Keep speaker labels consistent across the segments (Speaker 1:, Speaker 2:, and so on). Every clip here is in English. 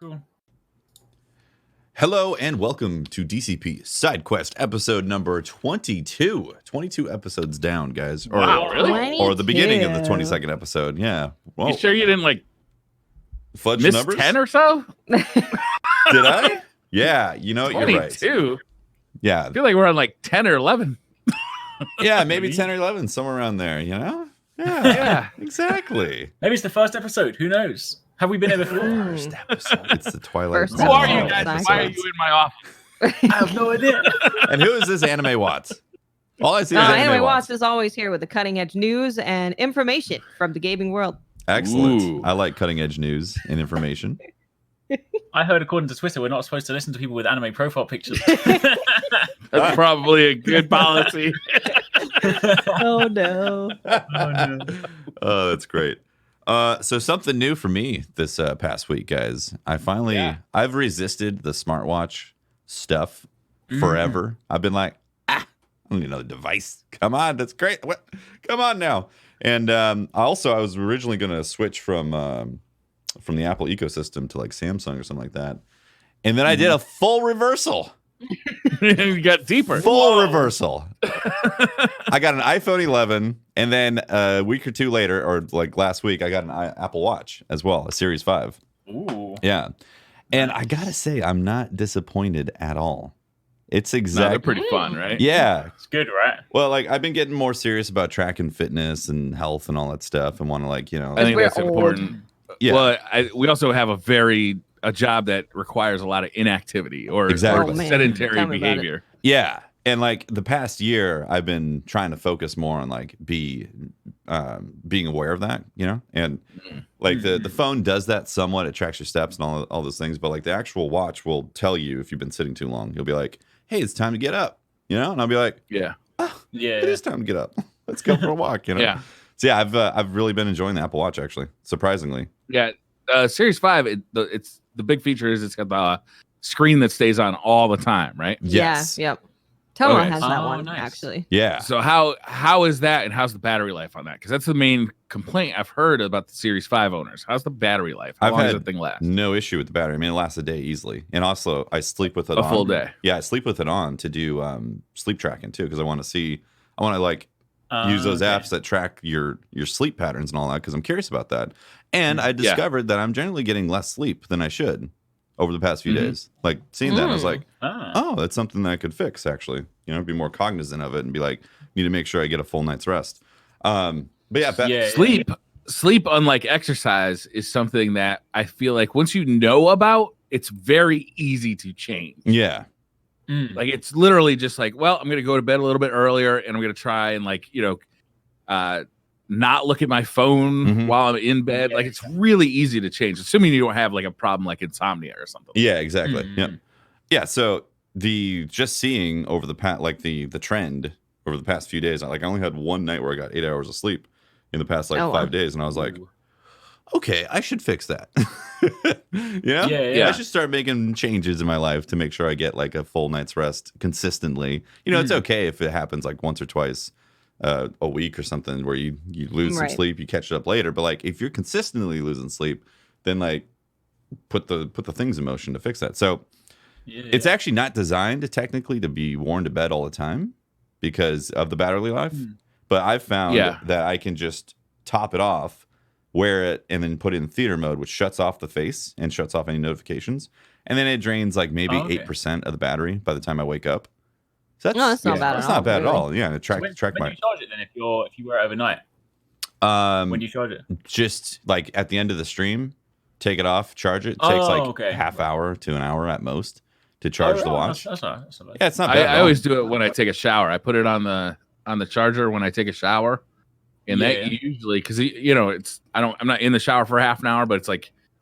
Speaker 1: Cool.
Speaker 2: Hello and welcome to DCP SideQuest episode number 22. 22 episodes down, guys. Or,
Speaker 1: Wow, really?
Speaker 2: Or the beginning of the 22nd episode. Yeah. Whoa.
Speaker 1: You sure you didn't
Speaker 2: fudge
Speaker 1: miss
Speaker 2: numbers?
Speaker 1: 10 or so?
Speaker 2: Did I? Yeah, you know, you're right.
Speaker 1: 22?
Speaker 2: Yeah.
Speaker 1: I feel like we're on 10 or 11.
Speaker 2: Yeah, maybe 10 or 11, somewhere around there, you know? Yeah.
Speaker 1: Yeah.
Speaker 2: Exactly.
Speaker 3: Maybe it's the first episode. Who knows? Have we been here before?
Speaker 2: First episode. It's the Twilight.
Speaker 3: First
Speaker 1: Who are
Speaker 3: episode.
Speaker 1: you guys?
Speaker 3: Nice.
Speaker 1: Why are you in my office?
Speaker 3: I have no idea.
Speaker 2: And who is this Anime Watts? All I see is
Speaker 4: Anyway,
Speaker 2: Watts.
Speaker 4: Watts is always here with the cutting edge news and information from the gaming world.
Speaker 2: Excellent.
Speaker 1: Ooh.
Speaker 2: I like cutting edge news and information.
Speaker 3: I heard, according to Twitter, we're not supposed to listen to people with anime profile pictures.
Speaker 1: That's probably a good policy.
Speaker 4: Oh no.
Speaker 2: Oh, that's great. So something new for me this past week, guys. I've resisted the smartwatch stuff forever. I've been like, I don't need another device. Come on, that's great. What? Come on now. And I was originally going to switch from the Apple ecosystem to Samsung or something like that. And then I did a full reversal.
Speaker 1: You got deeper.
Speaker 2: Full reversal. I got an iPhone 11, and then a week or two later, or last week, I got an Apple Watch as well, a Series 5.
Speaker 3: Ooh.
Speaker 2: Yeah. And I gotta say, I'm not disappointed at all. It's
Speaker 1: No,
Speaker 2: exactly.
Speaker 1: they're pretty fun, right?
Speaker 2: Yeah.
Speaker 3: It's good, right?
Speaker 2: Well, I've been getting more serious about tracking fitness and health and all that stuff, and want to
Speaker 1: I think
Speaker 4: We're
Speaker 1: that's
Speaker 4: old.
Speaker 1: important.
Speaker 2: Yeah.
Speaker 1: Well, we also have a job that requires a lot of inactivity or,
Speaker 2: Exactly.
Speaker 1: or
Speaker 4: Oh, man.
Speaker 1: sedentary
Speaker 4: Tell me about it.
Speaker 1: behavior.
Speaker 2: Yeah. And the past year, I've been trying to focus more on being aware of that, you know? And the phone does that somewhat. It tracks your steps and all those things. But the actual watch will tell you if you've been sitting too long. You'll be like, hey, it's time to get up, you know? And I'll be like,
Speaker 1: Yeah.
Speaker 3: Yeah.
Speaker 2: it is time to get up. Let's go for a walk, you know?
Speaker 1: Yeah.
Speaker 2: So yeah, I've really been enjoying the Apple Watch, actually, surprisingly.
Speaker 1: Yeah. Series 5, it's the big feature is it's got the screen that stays on all the time, right?
Speaker 2: Yes.
Speaker 4: Yeah, yep. Toma
Speaker 1: Okay.
Speaker 4: has that
Speaker 3: Oh,
Speaker 4: one,
Speaker 3: nice.
Speaker 4: actually.
Speaker 2: Yeah.
Speaker 1: So how is that, and how's the battery life on that? Because that's the main complaint I've heard about the Series 5 owners. How's the battery life? How
Speaker 2: I've
Speaker 1: long does
Speaker 2: had
Speaker 1: that thing last?
Speaker 2: No issue with the battery. I mean, it lasts a day easily. And also, I sleep with it
Speaker 1: A
Speaker 2: on.
Speaker 1: full day.
Speaker 2: Yeah, I sleep with it on to do sleep tracking, too, because I want to use those apps that track your sleep patterns and all that, because I'm curious about that. And I discovered that I'm generally getting less sleep than I should over the past few days. Seeing that, I was like, oh, that's something that I could fix, actually. You know, be more cognizant of it and be like, need to make sure I get a full night's rest. But yeah,
Speaker 1: Sleep, unlike exercise, is something that I feel like once you know about, it's very easy to change.
Speaker 2: Yeah.
Speaker 1: It's literally just well, I'm going to go to bed a little bit earlier, and I'm going to try and not look at my phone while I'm in bed. It's really easy to change, assuming you don't have a problem like insomnia or something.
Speaker 2: Yeah, exactly. Yeah. Yeah. So just seeing over the past, the trend over the past few days, I only had one night where I got 8 hours of sleep in the past 5 days. And I was like, okay, I should fix that.
Speaker 3: Yeah.
Speaker 2: I should start making changes in my life to make sure I get a full night's rest consistently. You know, it's okay if it happens once or twice a week or something where you lose some sleep, you catch it up later. But if you're consistently losing sleep, then put the things in motion to fix that. So it's actually not designed technically to be worn to bed all the time because of the battery life. But I've found that I can just top it off, wear it, and then put it in theater mode, which shuts off the face and shuts off any notifications. And then it drains maybe 8% of the battery by the time I wake up. So
Speaker 4: That's not bad at all.
Speaker 2: That's not bad
Speaker 4: really.
Speaker 2: at all. Yeah, and
Speaker 3: When do you charge it then? If you wear it overnight, when do you charge it?
Speaker 2: Just at the end of the stream, take it off, charge it. It takes half hour to an hour at most to charge the watch.
Speaker 3: That's not bad.
Speaker 2: Yeah, it's not bad.
Speaker 1: I always do it when I take a shower. I put it on the charger when I take a shower, and that usually because I'm not in the shower for half an hour, but it's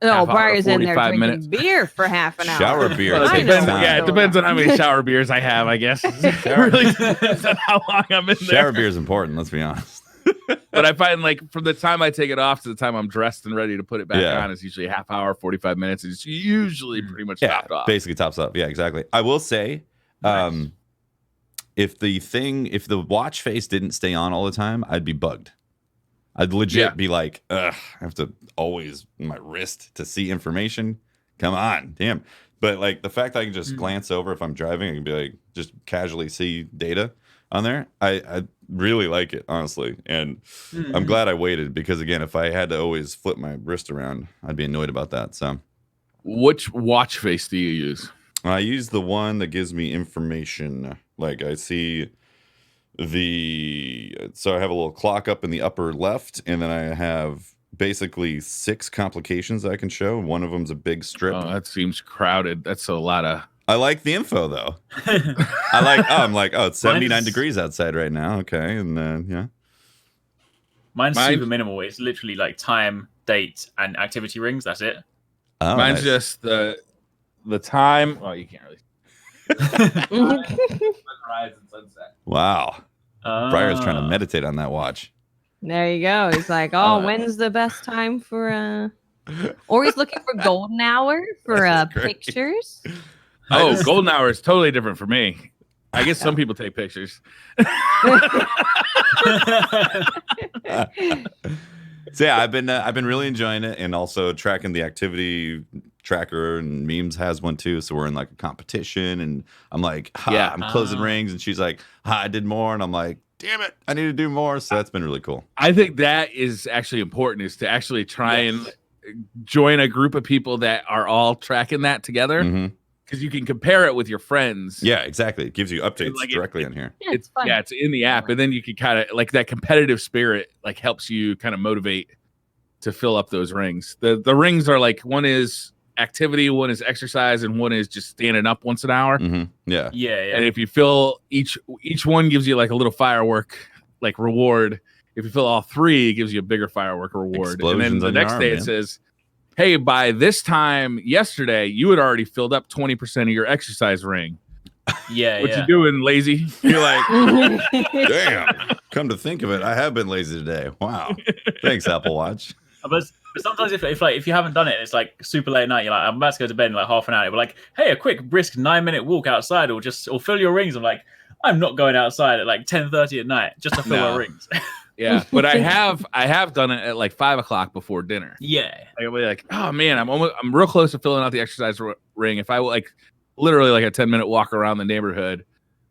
Speaker 4: No, Briar's in there
Speaker 1: 45
Speaker 4: drinking
Speaker 1: minutes.
Speaker 4: beer for half an hour.
Speaker 2: Shower beer.
Speaker 1: Well,
Speaker 4: I
Speaker 1: it
Speaker 4: know.
Speaker 1: depends, it depends on how many shower beers I have, I guess. It really depends on how long I'm in there.
Speaker 2: Shower beer is important, let's be honest.
Speaker 1: But I find from the time I take it off to the time I'm dressed and ready to put it back on is usually a half hour, 45 minutes. It's usually pretty much topped off.
Speaker 2: Basically tops up. Yeah, exactly. I will say, if the watch face didn't stay on all the time, I'd be bugged. I'd legit be like, ugh, I have to always my wrist to see information. Come on, damn. But like the fact that I can just glance over if I'm driving, I can be like just casually see data on there. I really like it, honestly. And I'm glad I waited because again, if I had to always flip my wrist around, I'd be annoyed about that. So
Speaker 1: which watch face do you use?
Speaker 2: I use the one that gives me information. Like I see so I have a little clock up in the upper left, and then I have basically 6 complications that I can show. One of them's a big strip.
Speaker 1: Oh, that seems crowded. That's a lot of.
Speaker 2: I like the info though. I'm like, it's 79 degrees outside right now. Okay, and yeah.
Speaker 3: Mine's super minimal. It's literally like time, date, and activity rings. That's it.
Speaker 2: Oh,
Speaker 1: mine's just the time. Well, you can't really. Sunrise and sunset.
Speaker 2: Wow. Briar's trying to meditate on that watch.
Speaker 4: There you go. He's like, when's the best time for or he's looking for golden hour for pictures.
Speaker 1: Oh, golden hour is totally different for me. I guess some people take pictures.
Speaker 2: So yeah, I've been really enjoying it, and also tracking the activity tracker, and Memes has one too. So we're in like a competition, and I'm like, I'm closing rings, and she's like, I did more, and I'm like, damn it, I need to do more. So that's been really cool.
Speaker 1: I think that is actually important, is to actually try and join a group of people that are all tracking that together. Because you can compare it with your friends.
Speaker 2: Yeah, exactly. It gives you updates directly on here.
Speaker 4: Yeah, it's fun.
Speaker 1: It's in the app, and then you can kind of like that competitive spirit, like helps you kind of motivate to fill up those rings. The rings are like, one is activity, one is exercise, and one is just standing up once an hour.
Speaker 2: Yeah.
Speaker 1: And if you fill each one gives you like a little firework like reward. If you fill all 3, it gives you a bigger firework reward.
Speaker 2: Explosions
Speaker 1: and then the next day it says, hey, by this time yesterday, you had already filled up 20% of your exercise ring. What you doing, lazy? You're like,
Speaker 2: damn. Come to think of it, I have been lazy today. Wow. Thanks, Apple Watch.
Speaker 3: But sometimes if you haven't done it, it's like super late at night. You're like, I'm about to go to bed in like half an hour. We're like, hey, a quick brisk 9-minute walk outside, or fill your rings. I'm like, I'm not going outside at like 10:30 at night just to fill our rings.
Speaker 1: Yeah, but I have done it at like 5 o'clock before dinner.
Speaker 3: Yeah,
Speaker 1: I'll be like, oh man, I'm real close to filling out the exercise ring. If I like literally like a 10-minute walk around the neighborhood,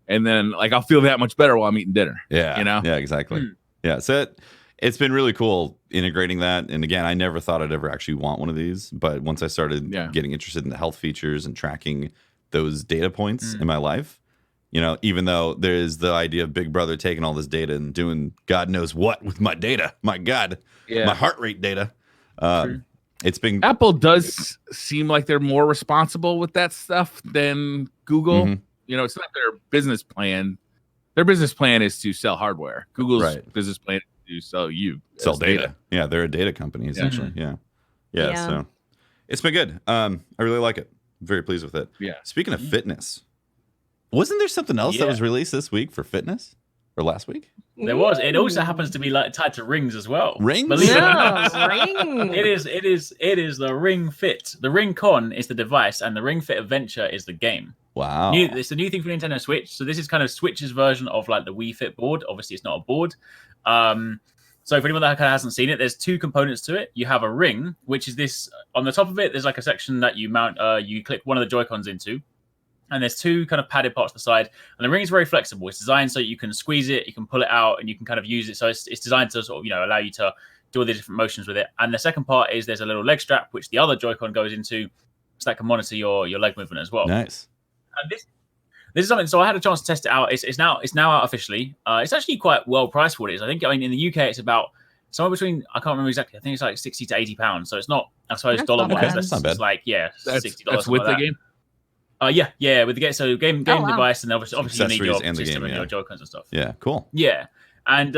Speaker 1: and then like I'll feel that much better while I'm eating dinner.
Speaker 2: Yeah,
Speaker 1: you know.
Speaker 2: Yeah, exactly. Yeah, so it's been really cool integrating that. And again, I never thought I'd ever actually want one of these, but once I started getting interested in the health features and tracking those data points in my life. You know, even though there's the idea of Big Brother taking all this data and doing God knows what with my data. My God, my heart rate data. It's been
Speaker 1: Apple does seem like they're more responsible with that stuff than Google. You know, it's not their business plan. Their business plan is to sell hardware. Google's business plan is to sell data.
Speaker 2: Yeah, they're a data company essentially. Yeah. So it's been good. I really like it. I'm very pleased with it.
Speaker 1: Yeah.
Speaker 2: Speaking of fitness. Wasn't there something else that was released this week for fitness, or last week?
Speaker 3: There was. It also happens to be like tied to rings as well.
Speaker 2: Rings?
Speaker 3: Believe it or not. It is the Ring Fit. The Ring Con is the device, and the Ring Fit Adventure is the game.
Speaker 2: Wow.
Speaker 3: It's a new thing for Nintendo Switch. So this is kind of Switch's version of like the Wii Fit board. Obviously, it's not a board. So for anyone that kind of hasn't seen it, there's 2 components to it. You have a ring, which is this. On the top of it, there's like a section that you mount. You click one of the Joy-Cons into. And there's 2 kind of padded parts to the side. And the ring is very flexible. It's designed so you can squeeze it, you can pull it out, and you can kind of use it. So it's designed to sort of, allow you to do all the different motions with it. And the second part is there's a little leg strap, which the other Joy-Con goes into, so that can monitor your leg movement as well.
Speaker 2: Nice.
Speaker 3: And this is something, so I had a chance to test it out. It's now out officially. It's actually quite well priced for what it is. I mean, in the UK, it's about somewhere between, I can't remember exactly, I think it's like 60 to 80 pounds. So it's not, I suppose, dollar-wise.
Speaker 2: That's not bad.
Speaker 3: It's like, $60.
Speaker 1: That's with the game?
Speaker 3: Yeah, with the game. So game device, and obviously you need your
Speaker 2: and
Speaker 3: system
Speaker 2: game,
Speaker 3: and your Joy-Cons and stuff.
Speaker 2: Yeah, cool.
Speaker 3: Yeah, and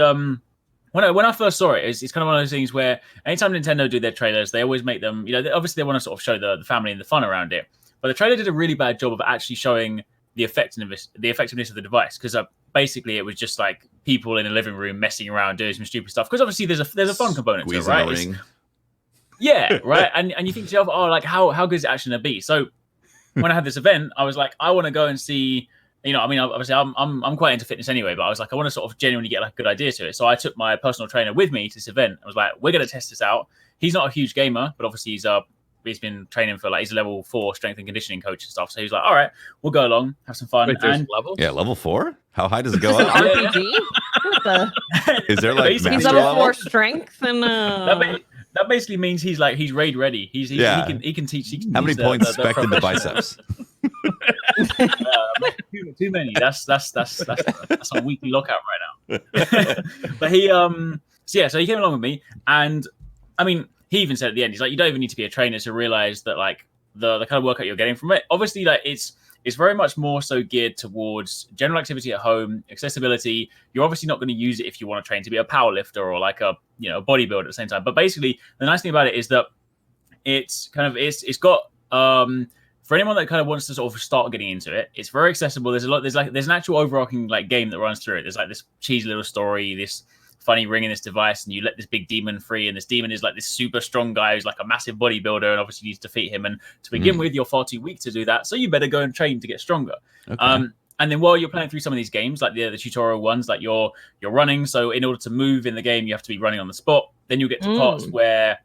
Speaker 3: when I first saw it, it's kind of one of those things where anytime Nintendo do their trailers, they always make them, obviously they want to sort of show the family and the fun around it. But the trailer did a really bad job of actually showing the effectiveness of the device, because basically it was just like people in a living room messing around doing some stupid stuff. Because obviously there's a fun component to it, right? Yeah, right. And you think to yourself, like how good is it actually gonna be? So when I had this event, I was like, I want to go and see. Obviously, I'm quite into fitness anyway, but I was like, I want to sort of genuinely get like a good idea to it. So I took my personal trainer with me to this event. I was like, we're going to test this out. He's not a huge gamer, but obviously he's training for like he's a level 4 strength and conditioning coach and stuff. So he's like, all right, we'll go along, have some fun.
Speaker 1: Wait, there's levels?
Speaker 2: Yeah, level 4. How high does it go
Speaker 4: Is this
Speaker 2: up?
Speaker 4: an RPG? What the?
Speaker 2: Is there like
Speaker 4: He's
Speaker 2: master
Speaker 4: level 4
Speaker 2: level?
Speaker 4: strength and
Speaker 3: That basically means he's raid ready. He can teach.
Speaker 2: How many points spec in the biceps?
Speaker 3: Too many. That's on weekly lockout right now. But he so he came along with me, and I mean, he even said at the end, he's like, you don't even need to be a trainer to realize that like the kind of workout you're getting from it. Obviously, like it's very much more so geared towards general activity at home, accessibility. You're obviously not going to use it if you want to train to be a power lifter or like a bodybuilder at the same time. But basically, the nice thing about it is that it's got for anyone that kind of wants to sort of start getting into it, it's very accessible. There's an actual overarching like game that runs through it. There's like this cheesy little story, this funny ring in this device, and you let this big demon free, and this demon is like this super strong guy who's like a massive bodybuilder, and obviously you need to defeat him. And to begin with, you're far too weak to do that, so you better go and train to get stronger. Okay. And then while you're playing through some of these games, like the tutorial ones, like you're running, so in order to move in the game, you have to be running on the spot. Then you'll get to parts where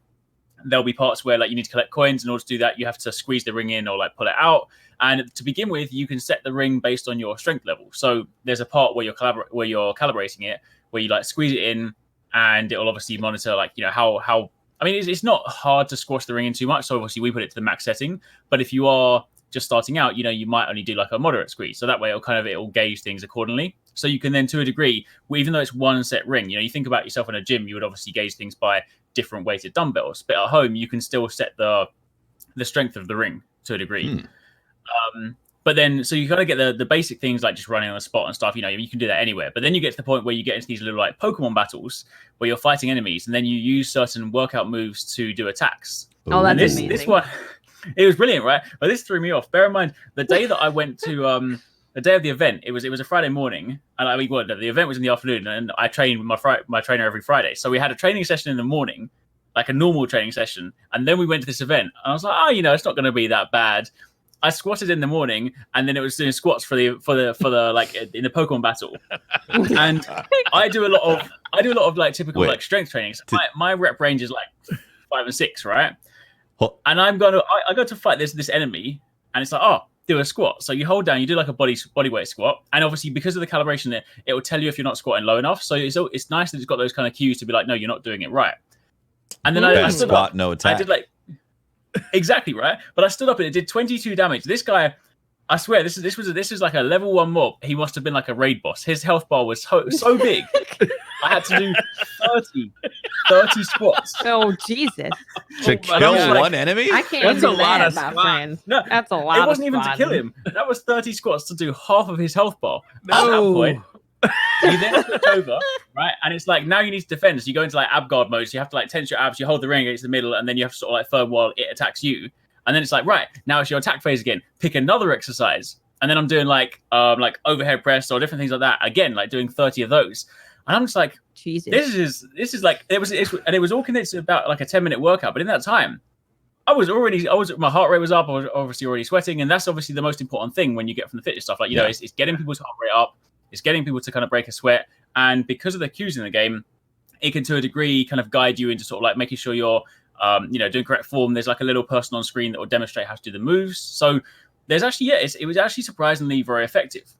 Speaker 3: there'll be parts where like you need to collect coins. In order to do that, you have to squeeze the ring in or like pull it out. And to begin with, you can set the ring based on your strength level. So there's a part where you're calibrating it, where you like squeeze it in, and it will obviously monitor like how. I mean, it's not hard to squash the ring in too much. So obviously we put it to the max setting. But if you are just starting out, you might only do like a moderate squeeze. So that way it'll gauge things accordingly. So you can then, to a degree, even though it's one set ring, you think about yourself in a gym, you would obviously gauge things by different weighted dumbbells. But at home, you can still set the strength of the ring to a degree. But then, so you got to get the basic things like just running on the spot and stuff. You can do that anywhere. But then you get to the point where you get into these little like Pokemon battles where you're fighting enemies, and then you use certain workout moves to do attacks.
Speaker 4: Oh, that's amazing.
Speaker 3: This one, it was brilliant, right? But this threw me off. Bear in mind, the day that I went to the day of the event, it was a Friday morning, and the event was in the afternoon, and I trained with my trainer every Friday. So we had a training session in the morning, like a normal training session, and then we went to this event, and I was like, it's not going to be that bad. I squatted in the morning, and then it was doing squats for the like in the Pokemon battle, and I do a lot of like typical like strength training. So my rep range is like 5 and 6, right? And I go to fight this enemy, and it's like, do a squat. So you hold down, you do like a body weight squat, and obviously because of the calibration, it will tell you if you're not squatting low enough. So it's nice that it's got those kind of cues to be like, no, you're not doing it right. And then I stood
Speaker 2: squat,
Speaker 3: up,
Speaker 2: no attack.
Speaker 3: I did like. Exactly right, but I stood up and it did 22 damage. This guy, I swear, this is like a level 1 mob. He must have been like a raid boss. His health bar was so big. I had to do 30 squats.
Speaker 4: Oh Jesus!
Speaker 2: To kill one enemy?
Speaker 4: I can't do that, my friend.
Speaker 3: No,
Speaker 4: that's a lot.
Speaker 3: It wasn't even to kill him. That was 30 squats to do half of his health bar.
Speaker 1: No.
Speaker 3: At that point, you then switch over, right? And it's like now you need to defend. So you go into like ab guard mode. So you have to like tense your abs. You hold the ring against the middle, and then you have to sort of like firm while it attacks you. And then it's like, right, now it's your attack phase again. Pick another exercise. And then I'm doing like overhead press or different things like that. Again, like doing 30 of those. And I'm just like,
Speaker 4: Jesus.
Speaker 3: This is like it was all connected to about like a 10-minute workout. But in that time, my heart rate was up. I was obviously already sweating, and that's obviously the most important thing when you get from the fitness stuff. Like it's getting people's heart rate up. It's getting people to kind of break a sweat. And because of the cues in the game, it can to a degree kind of guide you into sort of like making sure you're doing correct form. There's like a little person on screen that will demonstrate how to do the moves. So there's actually it was actually surprisingly very effective.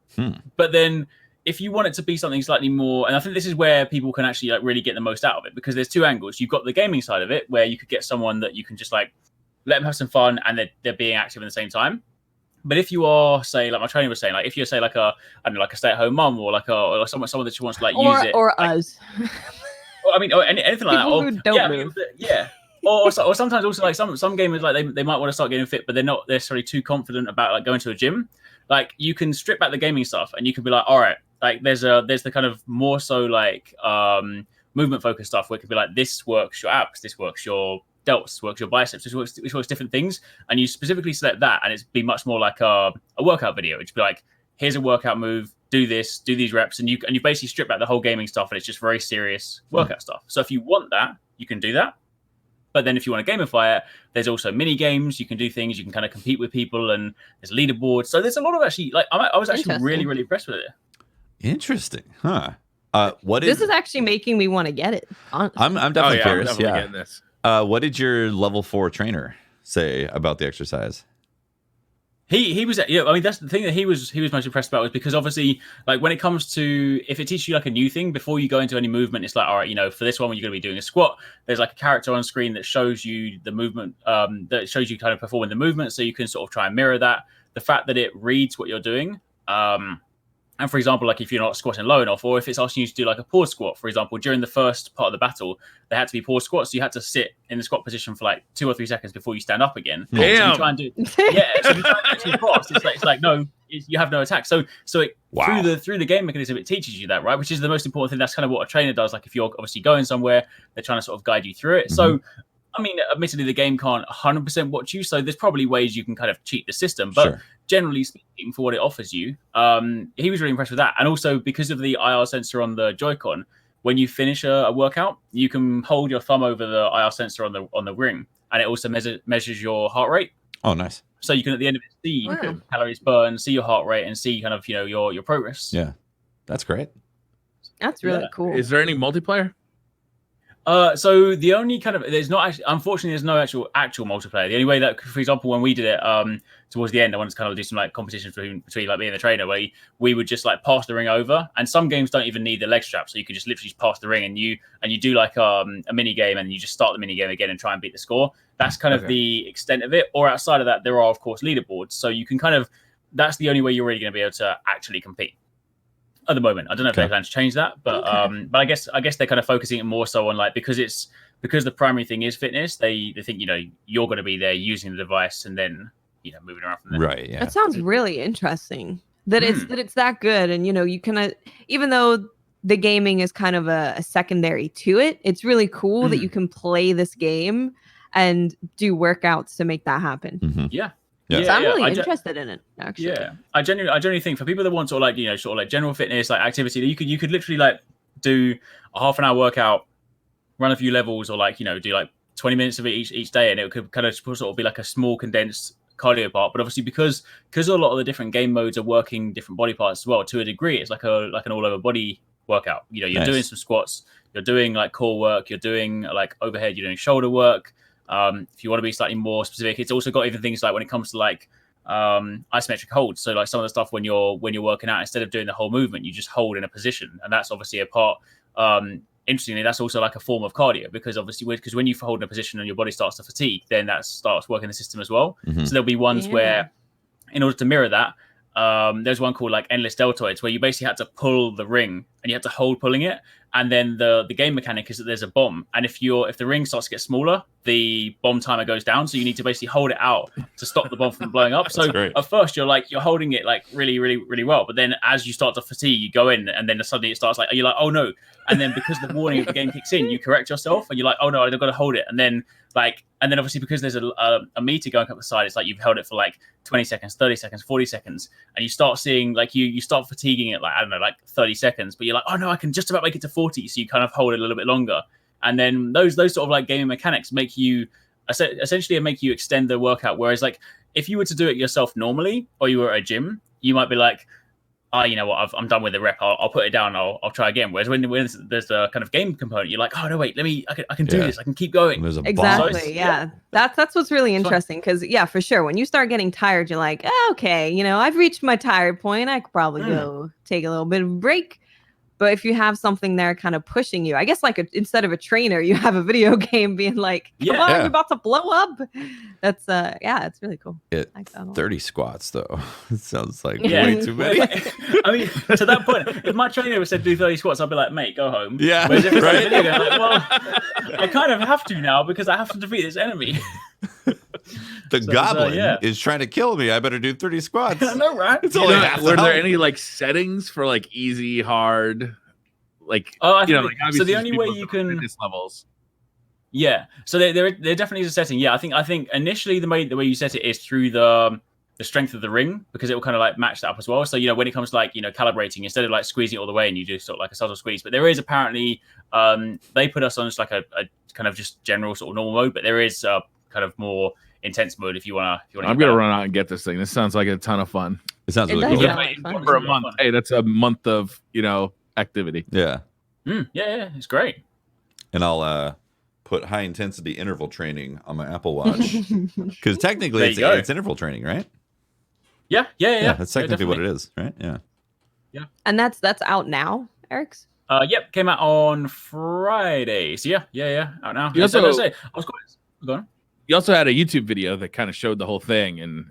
Speaker 3: But then if you want it to be something slightly more, and I think this is where people can actually like really get the most out of it, because there's 2 angles. You've got the gaming side of it, where you could get someone that you can just like let them have some fun and they're being active at the same time. But if you are, say, like my trainer was saying, like if you're, say, like a stay-at-home mum or like or someone that just wants to like use it,
Speaker 4: or
Speaker 3: like,
Speaker 4: us.
Speaker 3: I mean, or anything like
Speaker 4: People
Speaker 3: that.
Speaker 4: who don't move.
Speaker 3: Yeah. Or sometimes also like some gamers like they might want to start getting fit, but they're not necessarily too confident about like going to a gym. Like you can strip back the gaming stuff and you can be like, all right, like there's the kind of more so like movement focused stuff where it could be like, this works your abs, this works your delts, this works your biceps, this works different things, and you specifically select that, and it's be much more like a workout video. It'd be like, here's a workout move, do this, do these reps, and you basically strip back the whole gaming stuff, and it's just very serious workout stuff. So if you want that, you can do that. But then if you want to gamify it, there's also mini games. You can do things. You can kind of compete with people, and there's leaderboards. So there's a lot of actually, like, I was actually really, really impressed with it.
Speaker 2: Interesting, huh?
Speaker 4: This is actually making me want to get it.
Speaker 2: I'm definitely curious.
Speaker 1: I'm definitely getting this.
Speaker 2: What did your level 4 trainer say about the exercise?
Speaker 3: He was, yeah. I mean, that's the thing that he was most impressed about, was because obviously, like, when it comes to, if it teaches you like a new thing before you go into any movement, it's like, all right, you know, for this one when you're going to be doing a squat, there's like a character on screen that shows you the movement, that shows you kind of performing the movement, so you can sort of try and mirror that. The fact that it reads what you're doing, and for example, like if you're not squatting low enough, or if it's asking you to do like a pause squat, for example, during the first part of the battle, they had to be pause squats. So you had to sit in the squat position for like 2 or 3 seconds before you stand up again.
Speaker 1: Damn.
Speaker 3: So you try and do, yeah. So you try and actually cross. It's like no, you have no attack. So it, through the game mechanism, it teaches you that, right? Which is the most important thing. That's kind of what a trainer does. Like if you're obviously going somewhere, they're trying to sort of guide you through it. Mm-hmm. So, I mean, admittedly, the game can't 100% watch you. So there's probably ways you can kind of cheat the system, but generally speaking, for what it offers you, he was really impressed with that. And also because of the IR sensor on the Joy-Con, when you finish a workout, you can hold your thumb over the IR sensor on the ring, and it also measures your heart rate.
Speaker 2: Oh, nice.
Speaker 3: So you can at the end of it see calories burned, see your heart rate, and see kind of, you know, your progress.
Speaker 2: Yeah, that's great.
Speaker 4: That's really cool.
Speaker 1: Is there any multiplayer?
Speaker 3: So the only kind of, there's not actually, unfortunately, there's no actual multiplayer. The only way that, for example, when we did it, towards the end, I wanted to kind of do some like competitions between like me and the trainer, where we would just like pass the ring over. And some games don't even need the leg strap, so you could just literally just pass the ring, and you do like a mini game, and you just start the mini game again and try and beat the score. That's kind of the extent of it. Or outside of that, there are of course leaderboards, so you can kind of, that's the only way you're really going to be able to actually compete at the moment. I don't know if they plan to change that, but but I guess they're kind of focusing it more so on like, because the primary thing is fitness, they think, you know, you're going to be there using the device and then, you know, moving around from there.
Speaker 2: Right. Yeah.
Speaker 4: That sounds really interesting. That it's that good, and you know, you can even though the gaming is kind of a secondary to it, it's really cool that you can play this game and do workouts to make that happen.
Speaker 2: Mm-hmm.
Speaker 3: Yeah.
Speaker 4: So I'm really interested in it, actually.
Speaker 3: Yeah, I genuinely think for people that want sort of like, you know, sort of like general fitness, like activity, you could literally like do a half an hour workout, run a few levels, or like, you know, do like 20 minutes of it each day, and it could kind of sort of be like a small condensed cardio part. But obviously because a lot of the different game modes are working different body parts as well, to a degree, it's like an all over body workout. You know, you're doing some squats, you're doing like core work, you're doing like overhead, you're doing shoulder work. If you want to be slightly more specific, it's also got even things like when it comes to like isometric holds. So like some of the stuff when you're working out, instead of doing the whole movement, you just hold in a position, and that's obviously a part. Interestingly, that's also like a form of cardio, because obviously when you hold in a position and your body starts to fatigue, then that starts working the system as well. So there'll be ones where, in order to mirror that, there's one called like endless deltoids, where you basically had to pull the ring and you had to hold pulling it, and then the game mechanic is that there's a bomb, and if the ring starts to get smaller, the bomb timer goes down, so you need to basically hold it out to stop the bomb from blowing up. So at first you're holding it like really, really, really well, but then as you start to fatigue, you go in, and then suddenly it starts like, you're like, oh no, and then because the warning of the game kicks in, you correct yourself, and you're like, oh no, I've got to hold it, and then obviously because there's a meter going up the side, it's like you've held it for like 20 seconds, 30 seconds, 40 seconds, and you start seeing like you start fatiguing it like, I don't know, like 30 seconds, but you're like, oh no, I can just about make it to 40, so you kind of hold it a little bit longer. And then those sort of like gaming mechanics make you essentially extend the workout. Whereas like if you were to do it yourself normally, or you were at a gym, you might be like, you know what, I'm done with the rep, I'll put it down, I'll try again. Whereas when there's a kind of game component, you're like, oh no, wait, I can do this, I can keep going.
Speaker 2: There's a
Speaker 4: exactly, yeah. That's what's really interesting, because for sure, when you start getting tired, you're like, okay, you know, I've reached my tired point, I could probably go take a little bit of a break. But if you have something there kind of pushing you, I guess like instead of a trainer, you have a video game being like, come on, you're about to blow up. That's it's really cool.
Speaker 2: 30 squats though. It sounds like way too many.
Speaker 3: I mean, to that point, if my trainer said do 30 squats, I'd be like, mate, go home.
Speaker 2: Yeah.
Speaker 3: Whereas if it's like a video game, like, well, I kind of have to now because I have to defeat this enemy.
Speaker 2: The goblin is trying to kill me. I better do 30 squats.
Speaker 3: I know, right?
Speaker 1: Were there any like settings for like easy, hard, like
Speaker 3: so the only way you can
Speaker 1: fitness levels?
Speaker 3: Yeah, so there definitely is a setting. Yeah, I think initially the way you set it is through the strength of the ring, because it will kind of like match that up as well. So, you know, when it comes to like, you know, calibrating, instead of like squeezing it all the way and you do sort of like a subtle squeeze, but there is apparently they put us on just like a kind of just general sort of normal mode, but there is kind of more intense mode if you want to.
Speaker 1: I'm gonna run out and get this thing. This sounds like a ton of fun.
Speaker 2: It sounds really cool.
Speaker 3: Yeah,
Speaker 1: for a month. Hey, that's a month of, you know, activity.
Speaker 2: Yeah.
Speaker 3: Yeah, it's great.
Speaker 2: And I'll put high intensity interval training on my Apple Watch because technically it's interval training, right?
Speaker 3: Yeah.
Speaker 2: That's technically what it is, right? Yeah.
Speaker 4: And that's out now, Eric's.
Speaker 3: Yep, came out on Friday. So yeah, out now.
Speaker 1: You also,
Speaker 3: I was quite. Go on.
Speaker 1: You also had a YouTube video that kind of showed the whole thing, and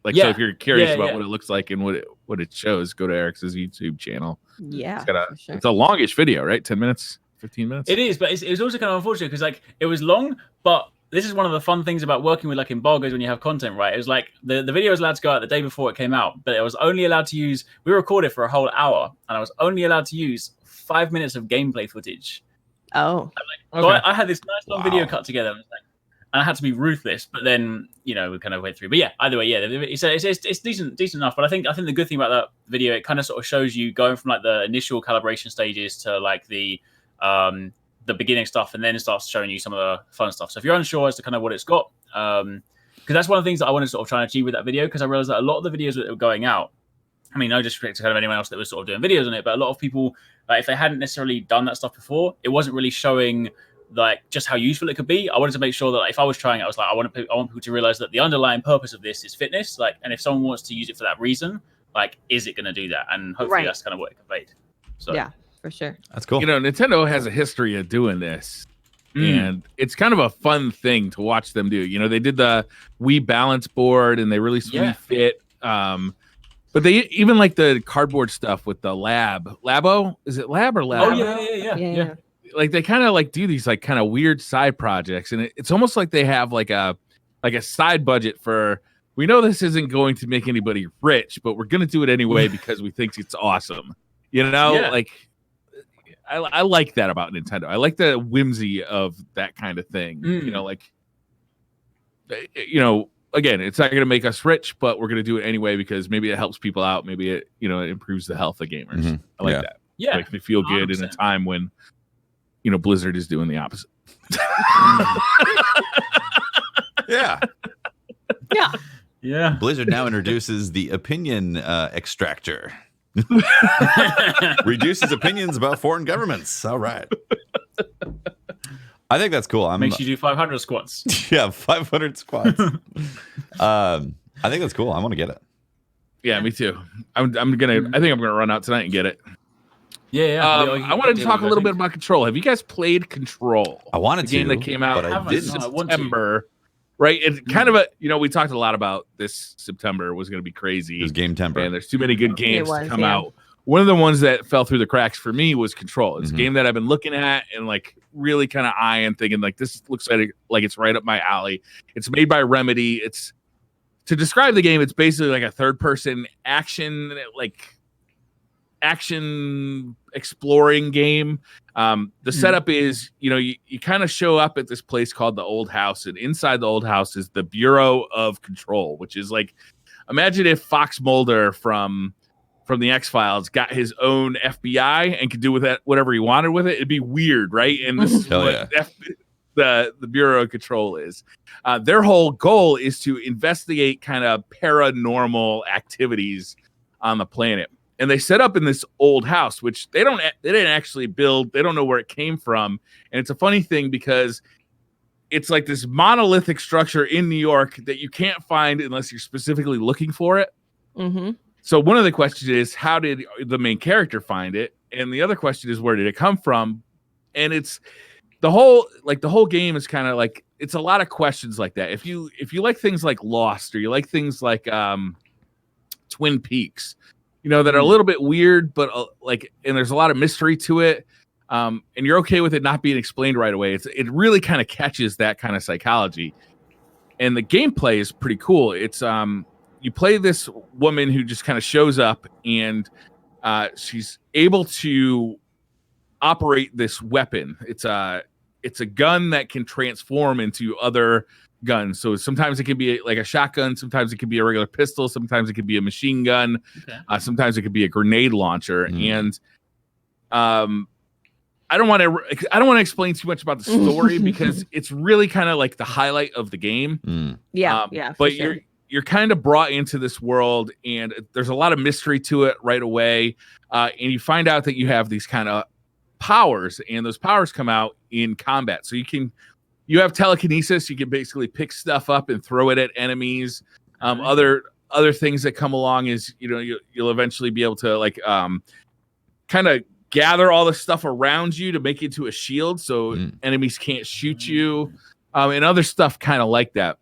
Speaker 1: like, so if you're curious about what it looks like and what it shows, go to Eric's YouTube channel.
Speaker 4: Yeah,
Speaker 1: it's a longish video, right? 10 minutes, 15 minutes.
Speaker 3: It is, but it's also kind of unfortunate because like it was long, but this is one of the fun things about working with like embargoes when you have content, right? It was like the video was allowed to go out the day before it came out, but it was only allowed to use. We recorded for a whole hour, and I was only allowed to use 5 minutes of gameplay footage.
Speaker 4: Oh,
Speaker 3: so I had this nice long video cut together. And I had to be ruthless, but then we kind of went through. But yeah, either way, it's decent enough. But I think the good thing about that video, it kind of sort of shows you going from like the initial calibration stages to like the beginning stuff, and then it starts showing you some of the fun stuff. So if you're unsure as to kind of what it's got, because that's one of the things that I wanted to sort of try and achieve with that video, because I realized that a lot of the videos that were going out, I mean, no disrespect to kind of anyone else that was sort of doing videos on it, but a lot of people, like, if they hadn't necessarily done that stuff before, it wasn't really showing like just how useful it could be. I wanted to make sure that if I was trying it, I was like, I want people to realize that the underlying purpose of this is fitness. Like, and if someone wants to use it for that reason, like, is it going to do that? And hopefully that's kind of what it conveyed. So
Speaker 4: yeah, for sure.
Speaker 2: That's cool.
Speaker 1: Nintendo has a history of doing this, and it's kind of a fun thing to watch them do. They did the Wii balance board, and they released Wii Fit. But they even like the cardboard stuff with the Labo. Is it Lab or Labo?
Speaker 3: Oh yeah.
Speaker 1: Like they kind of like do these like kind of weird side projects, and it's almost like they have like a side budget for, we know this isn't going to make anybody rich, but we're going to do it anyway because we think it's awesome. Like I like that about Nintendo. I like the whimsy of that kind of thing. Again, it's not going to make us rich, but we're going to do it anyway because maybe it helps people out. Maybe it improves the health of gamers.
Speaker 2: Mm-hmm.
Speaker 1: I like that.
Speaker 3: Yeah,
Speaker 1: makes me feel good 100%. In a time when Blizzard is doing the opposite.
Speaker 2: Yeah. Blizzard now introduces the opinion extractor. Reduces opinions about foreign governments. All right. I think that's cool.
Speaker 3: Makes you do 500 squats.
Speaker 2: Yeah, 500 squats. I think that's cool. I want to get it.
Speaker 1: Yeah, me too. I think I'm gonna run out tonight and get it.
Speaker 3: Yeah.
Speaker 1: I wanted to talk a little bit about Control. Have you guys played Control?
Speaker 2: I wanted
Speaker 1: the game that came out
Speaker 2: in
Speaker 1: September. Right? It's kind of we talked a lot about this September was going to be crazy.
Speaker 2: It was game temper.
Speaker 1: And there's too many good games to come out. One of the ones that fell through the cracks for me was Control. It's a game that I've been looking at and like really kind of eyeing, thinking like this looks like it's right up my alley. It's made by Remedy. It's, to describe the game, it's basically like a third-person action exploring game. The setup is, you kind of show up at this place called the Old House, and inside the Old House is the Bureau of Control, which is like, imagine if Fox Mulder from the X-Files got his own FBI and could do with that whatever he wanted with it. It'd be weird, right? And this is what the Bureau of Control is. Their whole goal is to investigate kind of paranormal activities on the planet. And they set up in this old house, which they didn't actually build. They don't know where it came from. And it's a funny thing because it's like this monolithic structure in New York that you can't find unless you're specifically looking for it.
Speaker 4: Mm-hmm.
Speaker 1: So one of the questions is, how did the main character find it? And the other question is, where did it come from? And it's the whole game is kind of like, it's a lot of questions like that. If you like things like Lost, or you like things like Twin Peaks, that are a little bit weird, but and there's a lot of mystery to it. And you're okay with it not being explained right away. It really kind of catches that kind of psychology. And the gameplay is pretty cool. It's, you play this woman who just kind of shows up, and she's able to operate this weapon. It's a gun that can transform into other guns. So sometimes it can be like a shotgun, sometimes it could be a regular pistol, sometimes it could be a machine gun, sometimes it could be a grenade launcher. And I don't want to explain too much about the story because it's really kind of like the highlight of the game. But you're kind of brought into this world, and there's a lot of mystery to it right away. And you find out that you have these kind of powers, and those powers come out in combat. So you have telekinesis. You can basically pick stuff up and throw it at enemies. Other things that come along is, you'll eventually be able to like kind of gather all the stuff around you to make it into a shield so enemies can't shoot you, and other stuff kind of like that,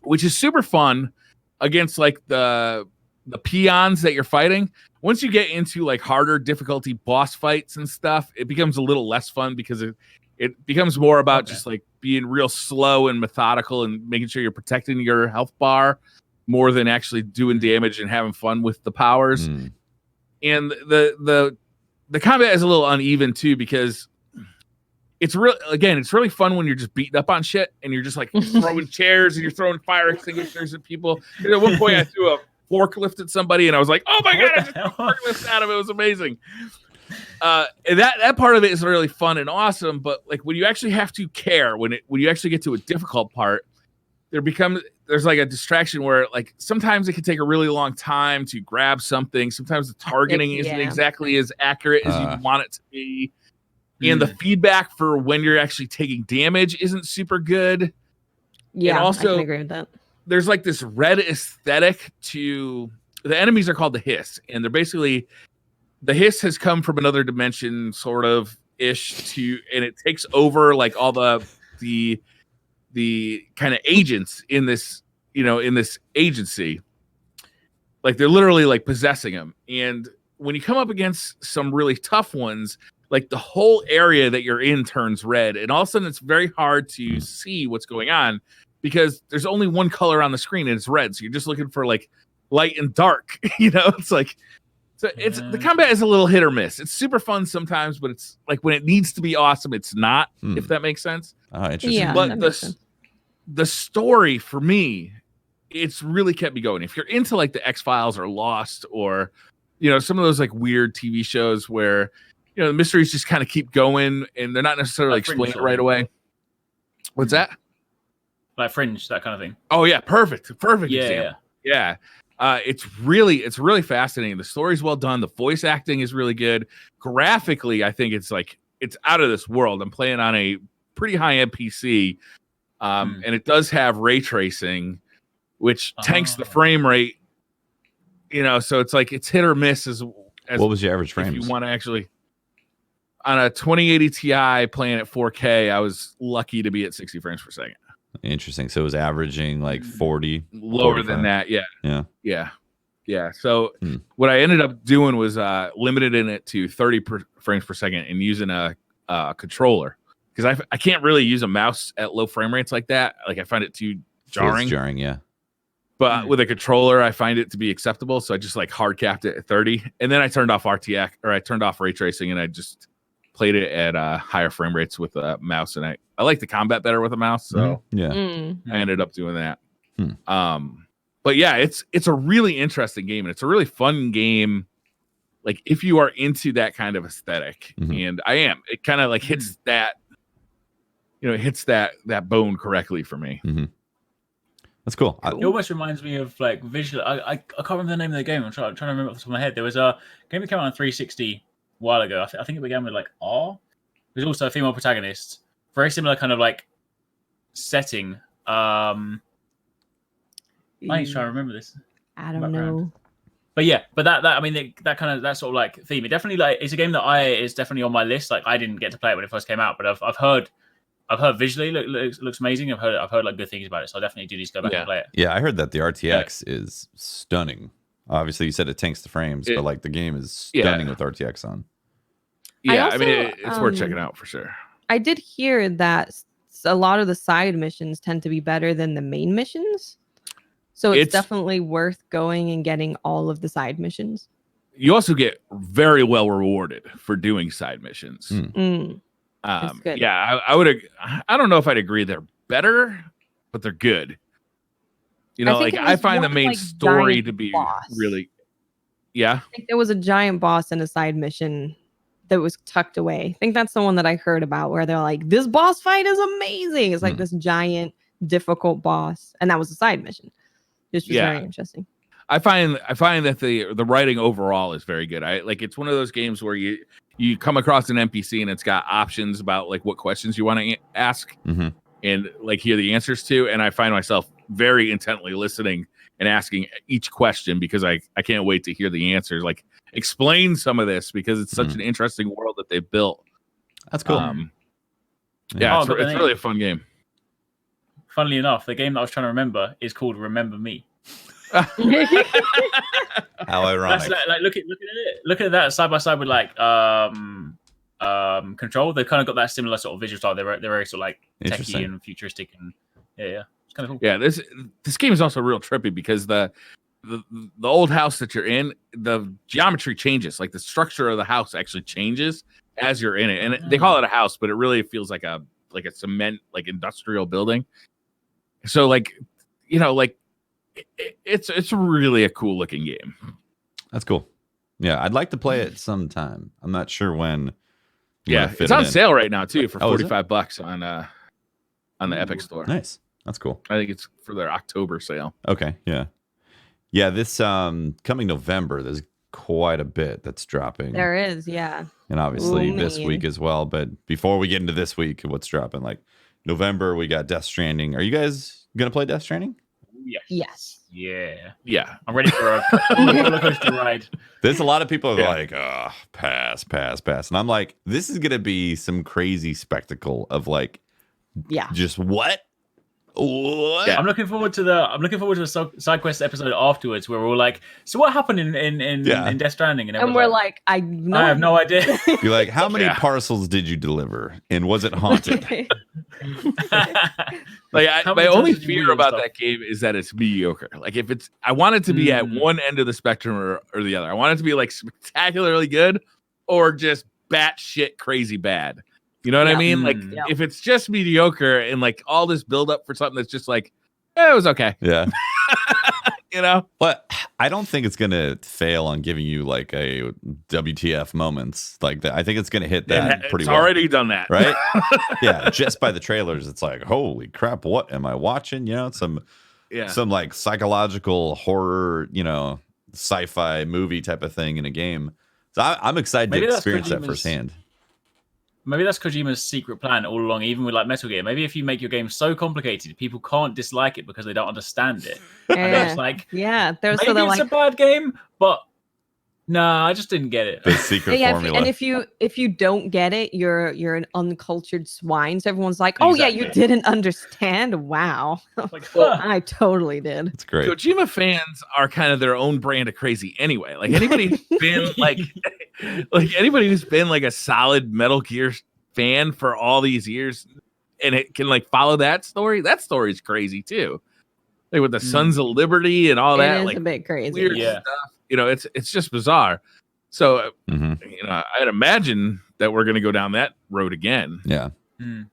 Speaker 1: which is super fun against like the peons that you're fighting. Once you get into like harder difficulty boss fights and stuff, it becomes a little less fun because it becomes more about just like being real slow and methodical and making sure you're protecting your health bar more than actually doing damage and having fun with the powers. And the combat is a little uneven too, because it's really fun when you're just beating up on shit and you're just like throwing chairs and you're throwing fire extinguishers at people. And at one point I threw a forklift at somebody and I was like, oh my God, I just threw a forklift at him. It was amazing. And that part of it is really fun and awesome. But like when you actually have to care, when you actually get to a difficult part, there's like a distraction where like sometimes it can take a really long time to grab something. Sometimes the targeting isn't exactly as accurate as you want it to be. And the feedback for when you're actually taking damage isn't super good.
Speaker 4: Yeah,
Speaker 1: and also,
Speaker 4: I can agree with that.
Speaker 1: There's like this red aesthetic to the enemies are called the Hiss, and they're basically the Hiss has come from another dimension, sort of ish, and it takes over like all the kind of agents in this agency. Like they're literally like possessing them, and when you come up against some really tough ones, like the whole area that you're in turns red, and all of a sudden it's very hard to see what's going on because there's only one color on the screen and it's red. So you're just looking for like light and dark, it's like, so it's the combat is a little hit or miss. It's super fun sometimes, but it's like when it needs to be awesome, it's not, if that makes sense.
Speaker 2: Oh, interesting.
Speaker 4: Yeah,
Speaker 1: but the story for me, it's really kept me going. If you're into like the X-Files or Lost or, some of those like weird TV shows where, the mysteries just kind of keep going and they're not necessarily explained right away. What's that?
Speaker 3: Like Fringe, that kind of thing.
Speaker 1: Oh yeah, perfect example. Yeah. It's really fascinating. The story's well done. The voice acting is really good. Graphically, I think it's out of this world. I'm playing on a pretty high-end PC, and it does have ray tracing, which tanks the frame rate. So it's like it's hit or miss as
Speaker 2: what was your average frame?
Speaker 1: If you want to actually. On a 2080 Ti playing at 4K, I was lucky to be at 60 frames per second.
Speaker 2: Interesting. So it was averaging like 40.
Speaker 1: Lower 45. Than that, yeah. So what I ended up doing was limiting it to 30 frames per second and using a controller because I can't really use a mouse at low frame rates like that. Like I find it too jarring.
Speaker 2: It's jarring, yeah.
Speaker 1: But with a controller, I find it to be acceptable. So I just like hard capped it at 30, and then I turned off RTX or I turned off ray tracing, and I just played it at higher frame rates with a mouse, and I like the combat better with a mouse, so I ended up doing that. But yeah, it's a really interesting game, and it's a really fun game. Like if you are into that kind of aesthetic, and I am, it kind of like hits that, hits that bone correctly for me.
Speaker 2: That's cool.
Speaker 3: It almost reminds me of like visual. I can't remember the name of the game. I'm trying to remember off the top of my head. There was a game that came out on 360. While ago, I think it began with like R. There's also a female protagonist, very similar kind of like setting. I need to try to remember this.
Speaker 4: I don't know,
Speaker 3: but yeah, but that kind of that sort of like theme. It definitely like it's a game that is definitely on my list. Like I didn't get to play it when it first came out, but I've heard visually looks amazing. I've heard like good things about it, so I definitely do need to go back and play it.
Speaker 2: Yeah, I heard that the RTX is stunning. Obviously, you said it tanks the frames, but like the game is stunning with RTX on.
Speaker 1: Yeah, I mean, it's worth checking out for sure.
Speaker 4: I did hear that a lot of the side missions tend to be better than the main missions. So it's definitely worth going and getting all of the side missions.
Speaker 1: You also get very well rewarded for doing side missions.
Speaker 4: That's good.
Speaker 1: Yeah, I don't know if I'd agree they're better, but they're good. I find the main story to be really, I
Speaker 4: think there was a giant boss in a side mission that was tucked away. I think that's the one that I heard about where they're like, this boss fight is amazing. It's like this giant, difficult boss. And that was a side mission. This was very interesting.
Speaker 1: I find that the writing overall is very good. It's one of those games where you you come across an NPC and it's got options about like what questions you want to ask and like hear the answers to. And I find myself very intently listening and asking each question because I can't wait to hear the answers. Like, explain some of this because it's such an interesting world that they've built.
Speaker 2: That's cool.
Speaker 1: It's really a fun game.
Speaker 3: Funnily enough, the game that I was trying to remember is called Remember Me.
Speaker 2: How ironic!
Speaker 3: That's like looking at that side by side with like Control. They've kind of got that similar sort of visual style. They're very sort of like techy and futuristic, and yeah, it's kind of cool.
Speaker 1: Yeah, this game is also real trippy because the old house that you're in, the geometry changes. Like the structure of the house actually changes as you're in it, and they call it a house, but it really feels like a cement, like industrial building. So like, you know, like it's really a cool looking game.
Speaker 2: That's cool. Yeah, I'd like to play it sometime. I'm not sure when.
Speaker 1: Yeah, it's on sale right now too for $45 on the Epic Store.
Speaker 2: Nice. That's cool.
Speaker 1: I think it's for their October sale.
Speaker 2: Okay, yeah. Yeah, this coming November, there's quite a bit that's dropping.
Speaker 4: There is, yeah.
Speaker 2: And obviously this week as well. But before we get into this week, what's dropping? Like November, we got Death Stranding. Are you guys going to play Death Stranding?
Speaker 4: Yes.
Speaker 3: Yeah. I'm ready for a roller coaster ride.
Speaker 2: There's a lot of people who are like, oh, pass. And I'm like, this is going to be some crazy spectacle of like, just what?
Speaker 3: Yeah. I'm looking forward to the SideQuest episode afterwards where we're all like, so what happened in Death Stranding?
Speaker 4: And we're like, I
Speaker 3: have no idea.
Speaker 2: You're like, how many parcels did you deliver? And was it haunted?
Speaker 1: Like my only fear about that game is that it's mediocre. Like if it's, I want it to be at one end of the spectrum or the other. I want it to be like spectacularly good or just batshit crazy bad. You know what I mean? Like if it's just mediocre and like all this build up for something that's just like, it was okay.
Speaker 2: Yeah.
Speaker 1: You know?
Speaker 2: But I don't think it's going to fail on giving you like a WTF moments like that. I think it's going to hit that pretty well.
Speaker 1: It's already done that.
Speaker 2: Right? Yeah. Just by the trailers, it's like, holy crap, what am I watching? You know, some like psychological horror, you know, sci-fi movie type of thing in a game. So I'm excited to experience that firsthand.
Speaker 3: Maybe that's Kojima's secret plan all along, even with like Metal Gear. Maybe if you make your game so complicated, people can't dislike it because they don't understand it. And they're just like,
Speaker 4: there's
Speaker 3: maybe it's a bad game, but no, I just didn't get it.
Speaker 2: The secret formula.
Speaker 4: And if you don't get it, you're an uncultured swine. So everyone's like, oh yeah, you didn't understand. Wow.
Speaker 3: Like,
Speaker 4: I totally did.
Speaker 2: It's great.
Speaker 1: Kojima fans are kind of their own brand of crazy anyway. Like anybody who's been like anybody who's been like a solid Metal Gear fan for all these years and it can like follow that story's crazy too. Like with the Sons of Liberty and all that.
Speaker 4: It is
Speaker 1: like
Speaker 4: a bit crazy.
Speaker 1: Weird stuff. You know, it's just bizarre. So, you know, I'd imagine that we're going to go down that road again.
Speaker 2: Yeah.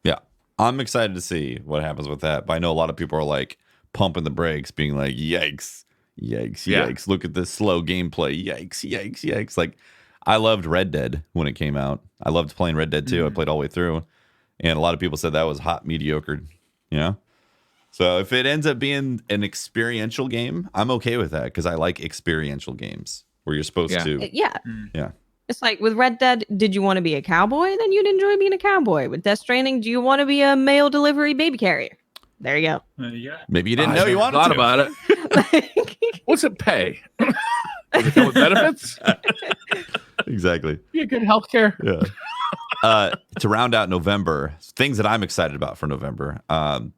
Speaker 2: Yeah. I'm excited to see what happens with that. But I know a lot of people are like pumping the brakes, being like, yikes. Look at this slow gameplay. Yikes. Like, I loved Red Dead when it came out. I loved playing Red Dead 2. I played all the way through. And a lot of people said that was hot mediocre, you know? So if it ends up being an experiential game, I'm okay with that because I like experiential games where you're supposed to.
Speaker 4: Yeah. It's like with Red Dead, did you want to be a cowboy? Then you'd enjoy being a cowboy. With Death Stranding, do you want to be a mail delivery baby carrier? There you go.
Speaker 2: Maybe you didn't know you wanted to.
Speaker 1: About it. What's it pay? Does it come with benefits?
Speaker 2: Exactly.
Speaker 1: You get good healthcare.
Speaker 2: Yeah. To round out November, things that I'm excited about for November,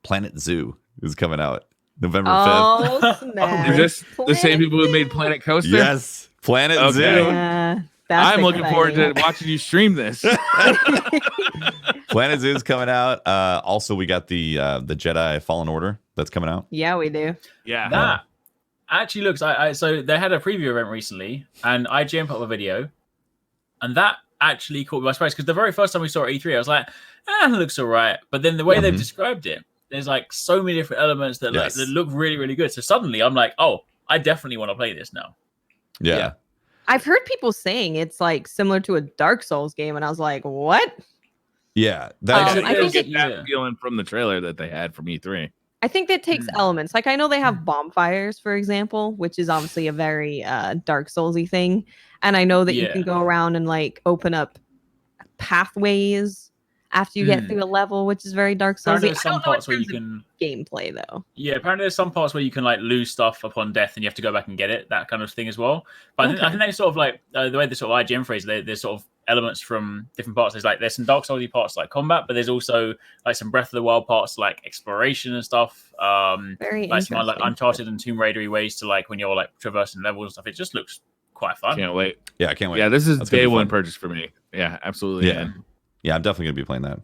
Speaker 2: Planet Zoo is coming out November 5th.
Speaker 4: Oh, snap.
Speaker 1: Is this the same people who made Planet Coaster?
Speaker 2: Yes, Planet Zoo.
Speaker 4: Yeah,
Speaker 1: I'm looking forward to watching you stream this.
Speaker 2: Planet Zoo is coming out. Also, we got the Jedi Fallen Order that's coming out.
Speaker 4: Yeah, we do.
Speaker 1: Yeah.
Speaker 3: That actually looks. So they had a preview event recently, and I jumped up a video, and that actually caught me by surprise because the very first time we saw it at E3, I was like, it looks all right. But then the way they've described it, there's like so many different elements that that look really, really good. So suddenly I'm like, oh, I definitely want to play this now.
Speaker 2: Yeah.
Speaker 4: I've heard people saying it's like similar to a Dark Souls game, and I was like, what?
Speaker 2: Yeah.
Speaker 1: I think get that feeling from the trailer that they had from E3.
Speaker 4: I think that takes elements. Like I know they have bonfires, for example, which is obviously a very Dark Soulsy thing. And I know that you can go around and like open up pathways after you get through a level, which is very Dark Souls.
Speaker 3: There's some parts where you can
Speaker 4: gameplay though.
Speaker 3: Yeah, apparently there's some parts where you can like lose stuff upon death and you have to go back and get it, that kind of thing as well. But I think they sort of like the way the sort of IGN phrase, there's sort of elements from different parts. There's some Dark Souls parts like combat, but there's also like some Breath of the Wild parts like exploration and stuff.
Speaker 4: Very
Speaker 3: like some like Uncharted and Tomb Raidery ways to like when you're like traversing levels and stuff. It just looks quite fun.
Speaker 1: Can't wait.
Speaker 2: Yeah, I can't wait.
Speaker 1: Yeah, this is day one purchase for me. Yeah, absolutely.
Speaker 2: Yeah. Yeah, I'm definitely gonna be playing that.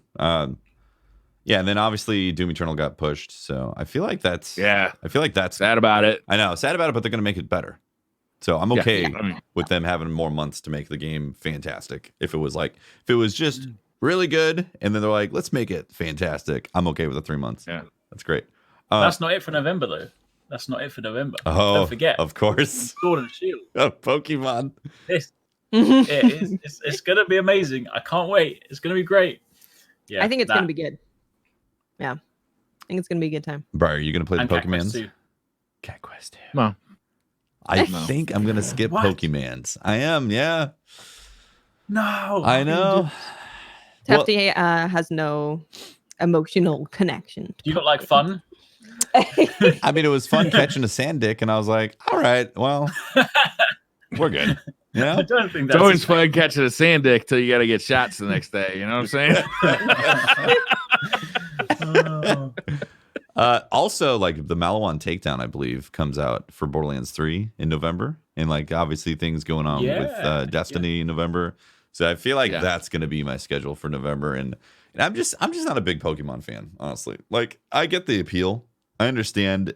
Speaker 2: Yeah, and then obviously Doom Eternal got pushed, so I feel like that's
Speaker 1: sad about it.
Speaker 2: I know, sad about it, but they're gonna make it better. So I'm okay with them having more months to make the game fantastic. If it was just really good, and then they're like, let's make it fantastic, I'm okay with the 3 months.
Speaker 1: Yeah,
Speaker 2: that's great.
Speaker 3: That's not it for November though. That's not it for November.
Speaker 2: Oh,
Speaker 3: don't forget,
Speaker 2: of course,
Speaker 3: Sword and Shield.
Speaker 2: Oh, Pokemon.
Speaker 3: It's gonna be amazing. I can't wait. It's gonna be great. Yeah,
Speaker 4: I think it's gonna be good. Yeah, I think it's gonna be a good time.
Speaker 2: Bro, are you gonna play the Pokemans? Cat Quest 2.
Speaker 1: No.
Speaker 2: I think I'm gonna skip Pokemans. I am, yeah.
Speaker 3: No,
Speaker 2: I know.
Speaker 4: Tefty has no emotional connection.
Speaker 3: Do you not like fun?
Speaker 2: I mean, it was fun catching a sand dick, and I was like, all right, well, we're good. You know?
Speaker 3: I don't think that's
Speaker 1: it's always fun catching a sand dick till you got to get shots the next day. You know what I'm saying?
Speaker 2: Also, like the Malawan Takedown, I believe, comes out for Borderlands 3 in November, and like obviously things going on with Destiny in November. So I feel like that's going to be my schedule for November, and I'm just not a big Pokemon fan, honestly. Like I get the appeal, I understand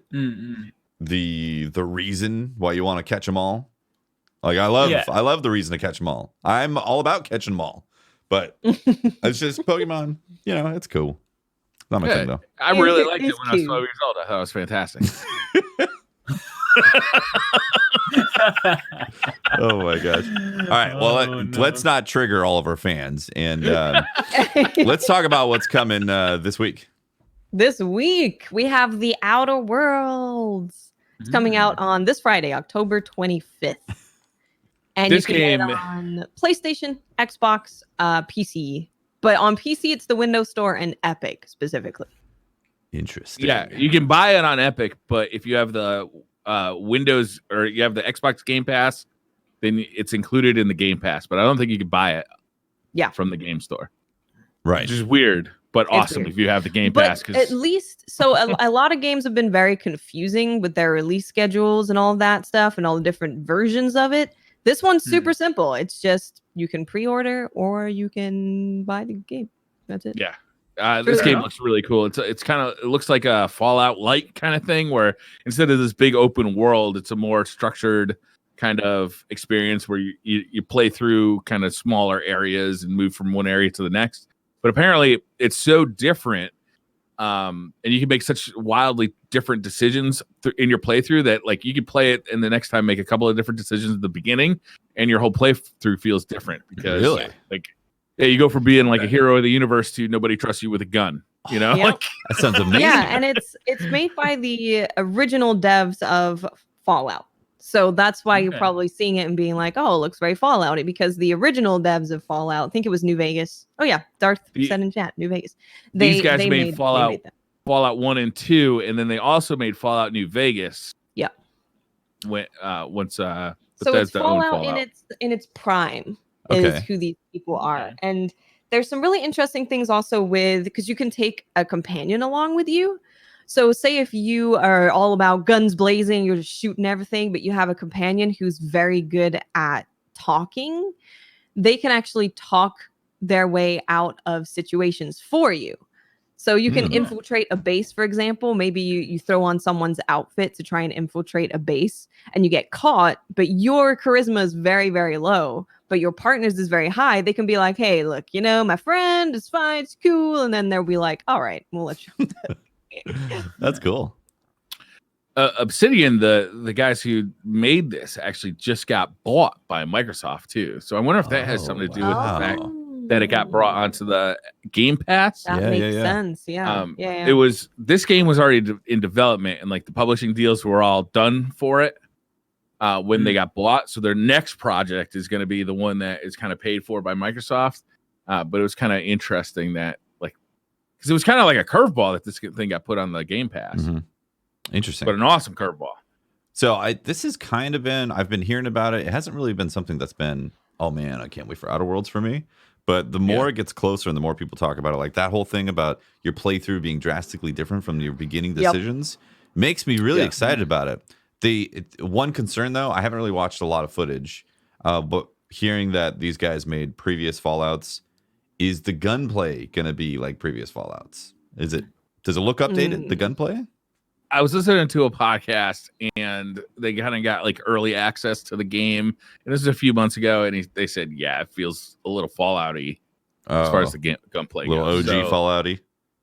Speaker 2: the reason why you want to catch them all. Like I love the reason to catch them all. I'm all about catching them all, but it's just Pokemon. You know, it's cool. Not my thing though.
Speaker 1: I really liked it when I was 12 years old. I thought it was fantastic.
Speaker 2: Oh my gosh! All right, well let's not trigger all of our fans, and let's talk about what's coming this week.
Speaker 4: This week we have The Outer Worlds. It's coming out on this Friday, October 25th. And
Speaker 1: this
Speaker 4: you can get it on PlayStation, Xbox, PC. But on PC, it's the Windows Store and Epic specifically.
Speaker 2: Interesting.
Speaker 1: Yeah, you can buy it on Epic, but if you have the Windows or you have the Xbox Game Pass, then it's included in the Game Pass. But I don't think you can buy it from the game store.
Speaker 2: Right.
Speaker 1: Which is weird, but awesome if you have the Game Pass.
Speaker 4: At least, so a lot of games have been very confusing with their release schedules and all of that stuff and all the different versions of it. This one's super simple. It's just you can pre-order or you can buy the game. That's it.
Speaker 1: Yeah. This game looks really cool. It's kind of, it looks like a Fallout light kind of thing where instead of this big open world, it's a more structured kind of experience where you play through kind of smaller areas and move from one area to the next. But apparently it's so different. And you can make such wildly different decisions in your playthrough that like you could play it and the next time make a couple of different decisions at the beginning and your whole playthrough feels different because like you go from being like a hero of the universe to nobody trusts you with a gun, you know?
Speaker 4: Yep.
Speaker 1: Like,
Speaker 2: that sounds amazing.
Speaker 4: Yeah, and it's made by the original devs of Fallout. So that's why you're probably seeing it and being like, oh, it looks very Fallout-y, because the original devs of Fallout, I think it was New Vegas. Oh, yeah. Darth said in chat, New Vegas.
Speaker 1: These guys made Fallout 1 and 2, and then they also made Fallout New Vegas.
Speaker 4: Yeah.
Speaker 1: Once
Speaker 4: so it's Fallout in its prime is who these people are. And there's some really interesting things also with, because you can take a companion along with you. So say if you are all about guns blazing, you're just shooting everything, but you have a companion who's very good at talking, they can actually talk their way out of situations for you. So you can infiltrate a base, for example. Maybe you throw on someone's outfit to try and infiltrate a base and you get caught, but your charisma is very, very low, but your partner's is very high. They can be like, hey, look, you know, my friend is fine, it's cool. And then they'll be like, all right, we'll let you.
Speaker 2: That's cool.
Speaker 1: Obsidian, the guys who made this actually just got bought by Microsoft too. So I wonder if that has something to do with the fact that it got brought onto the Game Pass.
Speaker 4: That makes sense. Yeah.
Speaker 1: It was, this game was already in development and like the publishing deals were all done for it when they got bought. So their next project is going to be the one that is kind of paid for by Microsoft. But it was kind of interesting that like because it was kind of like a curveball that this thing got put on the Game Pass.
Speaker 2: Mm-hmm. Interesting,
Speaker 1: but an awesome curveball.
Speaker 2: So this has kind of been, I've been hearing about it. It hasn't really been something that's been, oh man, I can't wait for Outer Worlds for me. But the more it gets closer and the more people talk about it, like that whole thing about your playthrough being drastically different from your beginning decisions makes me really excited about it. One concern though, I haven't really watched a lot of footage, but hearing that these guys made previous Fallouts, is the gunplay going to be like previous Fallouts? Does it look updated, the gunplay?
Speaker 1: I was listening to a podcast and they kind of got like early access to the game. And this is a few months ago. And they said, yeah, it feels a little Fallout-y as far as the gunplay
Speaker 2: goes. Little OG Fallout-y.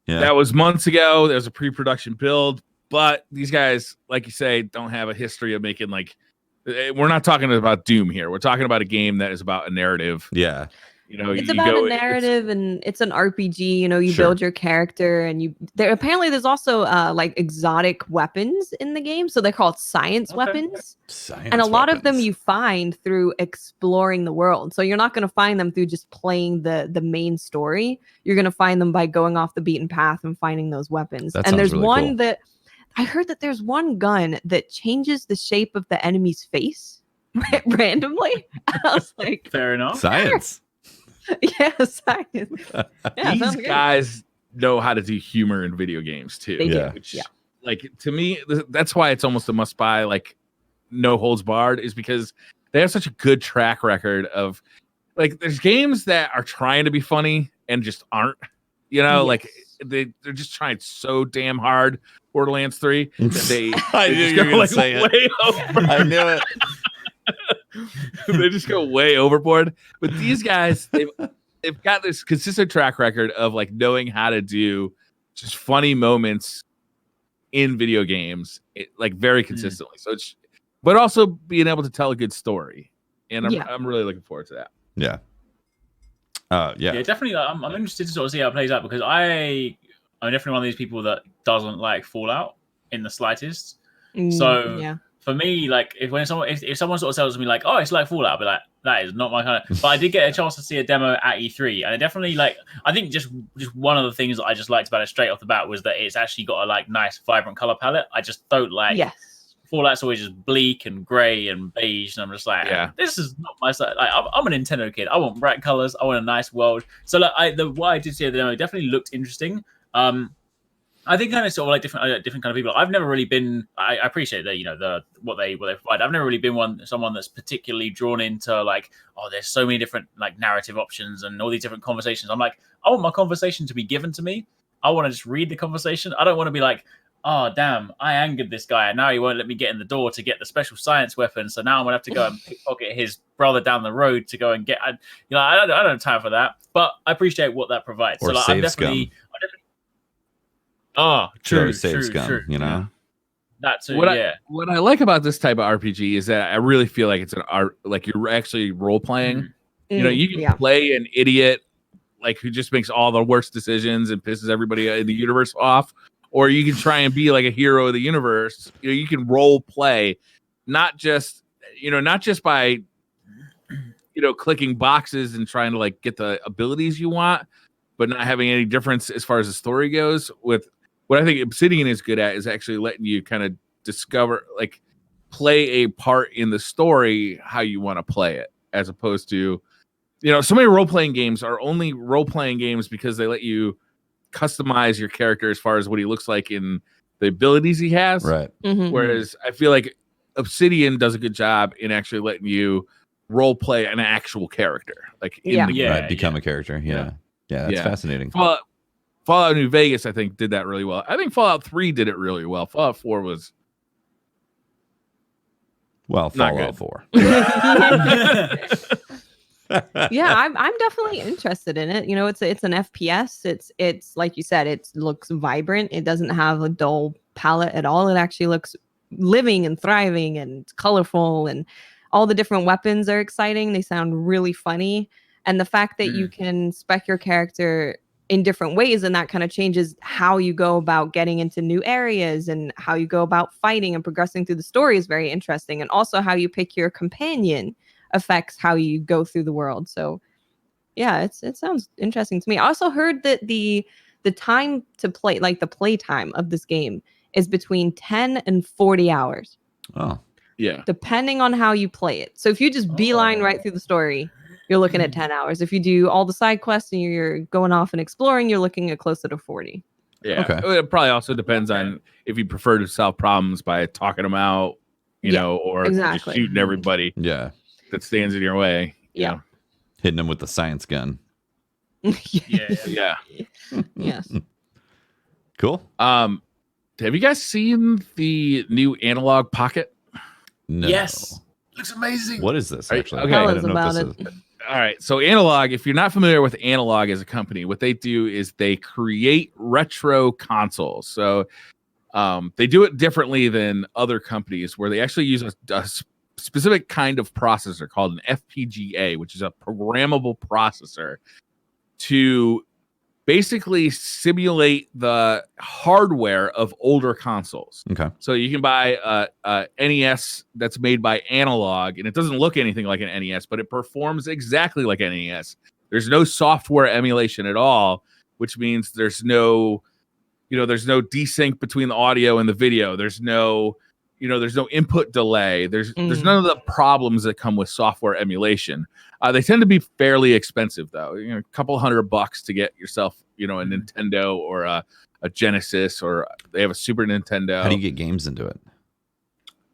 Speaker 2: Yeah.
Speaker 1: That was months ago. There was a pre-production build. But these guys, like you say, don't have a history of making like, we're not talking about Doom here. We're talking about a game that is about a narrative.
Speaker 2: Yeah.
Speaker 4: You know, it's about a narrative and it's an RPG. You know, you build your character and apparently there's also like exotic weapons in the game. So they're called science weapons. And a lot of them you find through exploring the world. So you're not going to find them through just playing the main story. You're going to find them by going off the beaten path and finding those weapons. And there's really one that I heard that there's one gun that changes the shape of the enemy's face randomly. I was like,
Speaker 3: fair enough.
Speaker 2: Science.
Speaker 4: Yes,
Speaker 1: these guys know how to do humor in video games too.
Speaker 4: They do.
Speaker 1: Which, like to me, that's why it's almost a must buy. Like, no holds barred is because they have such a good track record of like. There's games that are trying to be funny and just aren't. You know, like they're just trying so damn hard. Borderlands 3. They
Speaker 2: I knew you were gonna say it. I knew it.
Speaker 1: They just go way overboard. But these guys, they've got this consistent track record of like knowing how to do just funny moments in video games, like very consistently. So but also being able to tell a good story, and I'm really looking forward to that.
Speaker 2: Yeah,
Speaker 3: definitely. I'm interested to sort of see how it plays out because I'm definitely one of these people that doesn't like Fallout in the slightest. For me, like if someone sort of tells me like, oh, it's like Fallout, but like that is not my kind of. But I did get a chance to see a demo at E3, and I definitely like. I think just one of the things that I just liked about it straight off the bat was that it's actually got a like nice, vibrant color palette. I just don't like. Fallout's always just bleak and grey and beige, and I'm just like, this is not my style. Like, I'm a Nintendo kid. I want bright colors. I want a nice world. So like, what I did see at the demo definitely looked interesting. I think kind of sort of like different kind of people. I've never really been. I appreciate that what they provide. I've never really been someone that's particularly drawn into like, oh, there's so many different like narrative options and all these different conversations. I'm like, I want my conversation to be given to me. I want to just read the conversation. I don't want to be like, oh damn, I angered this guy and now he won't let me get in the door to get the special science weapon. So now I'm gonna have to go and pickpocket his brother down the road to go and get. I don't have time for that. But I appreciate what that provides.
Speaker 2: Or
Speaker 3: so like, I'm definitely.
Speaker 1: Oh, true.
Speaker 2: Scum, you know.
Speaker 3: That too.
Speaker 1: What I like about this type of RPG is that I really feel like it's an art, like you're actually role playing. You know, you can play an idiot like who just makes all the worst decisions and pisses everybody in the universe off, or you can try and be like a hero of the universe. You know, you can role play, not just by clicking boxes and trying to like get the abilities you want, but not having any difference as far as the story goes. With what I think Obsidian is good at is actually letting you kind of discover, like, play a part in the story how you want to play it, as opposed to, so many role-playing games are only role-playing games because they let you customize your character as far as what he looks like in the abilities he has.
Speaker 2: Right.
Speaker 4: Mm-hmm.
Speaker 1: Whereas I feel like Obsidian does a good job in actually letting you role play an actual character, like
Speaker 2: become a character. Yeah, that's fascinating.
Speaker 1: Fallout New Vegas, I think, did that really well. I think Fallout 3 did it really well. Fallout 4 was
Speaker 2: Fallout 4.
Speaker 4: I'm definitely interested in it. It's an FPS. It's like you said, it looks vibrant. It doesn't have a dull palette at all. It actually looks living and thriving and colorful, and all the different weapons are exciting. They sound really funny. And the fact that you can spec your character in different ways, and that kind of changes how you go about getting into new areas and how you go about fighting and progressing through the story is very interesting. And also how you pick your companion affects how you go through the world. So Yeah, it sounds interesting to me. I also heard that the time to play, like the play time of this game, is between 10 and 40 hours.
Speaker 2: Oh,
Speaker 1: yeah.
Speaker 4: Depending on how you play it. So if you just beeline right through the story, you're looking at 10 hours. If you do all the side quests and you're going off and exploring, you're looking at closer to 40.
Speaker 1: Yeah.
Speaker 2: Okay.
Speaker 1: It probably also depends on if you prefer to solve problems by talking them out, you know, or just shooting everybody
Speaker 2: yeah,
Speaker 1: that stands in your way.
Speaker 4: Yeah.
Speaker 1: know?
Speaker 2: Hitting them with the science gun.
Speaker 1: Yeah.
Speaker 4: Yes.
Speaker 2: Cool.
Speaker 1: Have you guys seen the new Analog Pocket?
Speaker 2: No.
Speaker 3: Yes. Looks amazing.
Speaker 2: What is this actually?
Speaker 1: Okay.
Speaker 4: Tell
Speaker 2: I
Speaker 4: us
Speaker 2: don't know what
Speaker 4: about
Speaker 2: this
Speaker 4: it.
Speaker 2: is.
Speaker 1: All right. So Analogue, if you're not familiar with Analogue as a company, what they do is they create retro consoles. So they do it differently than other companies where they actually use a specific kind of processor called an FPGA, which is a programmable processor to basically simulate the hardware of older consoles.
Speaker 2: Okay.
Speaker 1: So you can buy a NES that's made by Analogue, and it doesn't look anything like an NES, but it performs exactly like an NES. There's no software emulation at all, which means there's no desync between the audio and the video. There's no input delay. There's none of the problems that come with software emulation. They tend to be fairly expensive though. A couple $100 to get yourself, a Nintendo or a Genesis, or they have a Super Nintendo.
Speaker 2: How do you get games into it?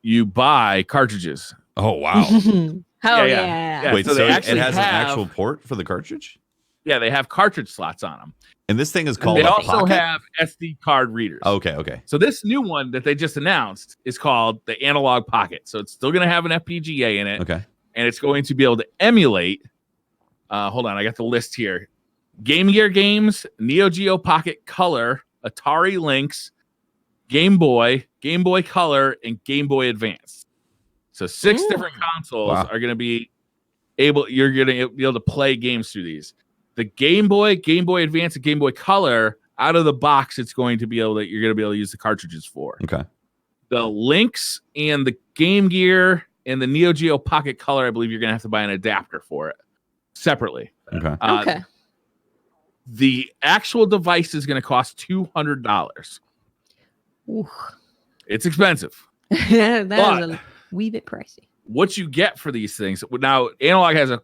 Speaker 1: You buy cartridges.
Speaker 2: Oh wow.
Speaker 4: Hell
Speaker 1: Yeah.
Speaker 4: yeah.
Speaker 2: Wait,
Speaker 1: so
Speaker 2: so
Speaker 1: they
Speaker 2: it
Speaker 1: actually
Speaker 2: has an
Speaker 1: have-
Speaker 2: actual port for the cartridge?
Speaker 1: Yeah, they have cartridge slots on them.
Speaker 2: And this thing is called
Speaker 1: They
Speaker 2: a
Speaker 1: also
Speaker 2: Pocket?
Speaker 1: have SD card readers.
Speaker 2: Okay.
Speaker 1: So this new one that they just announced is called the Analog Pocket. So it's still going to have an FPGA in it.
Speaker 2: Okay.
Speaker 1: And it's going to be able to emulate. Hold on, I got the list here. Game Gear games, Neo Geo Pocket Color, Atari Lynx, Game Boy Color, and Game Boy Advance. So 6 different consoles are going to be able. You're going to be able to play games through these. The Game Boy Advance, and Game Boy Color, out of the box, you're going to be able to use the cartridges for.
Speaker 2: Okay.
Speaker 1: The Lynx and the Game Gear and the Neo Geo Pocket Color, I believe you're going to have to buy an adapter for it separately.
Speaker 2: Okay.
Speaker 4: Okay.
Speaker 1: The actual device is going to cost $200.
Speaker 4: Ooh.
Speaker 1: It's expensive.
Speaker 4: That is a wee bit pricey.
Speaker 1: What you get for these things now, Analog has a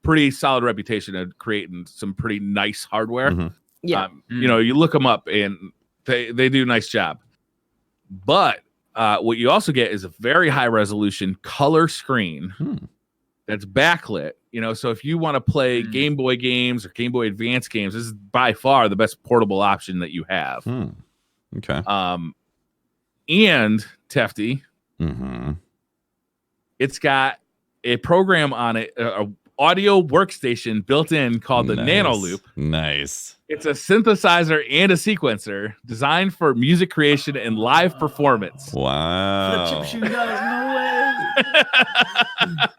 Speaker 1: pretty solid reputation of creating some pretty nice hardware.
Speaker 2: Mm-hmm.
Speaker 4: Yeah.
Speaker 1: You look them up and they do a nice job. But what you also get is a very high resolution color screen that's backlit. So if you want to play Game Boy games or Game Boy Advance games, this is by far the best portable option that you have.
Speaker 2: Okay.
Speaker 1: And Tefty, it's got a program on it, a audio workstation built in called the Nano Loop.
Speaker 2: Nice.
Speaker 1: It's a synthesizer and a sequencer designed for music creation and live performance.
Speaker 2: Wow.
Speaker 3: Chip shoe guys, no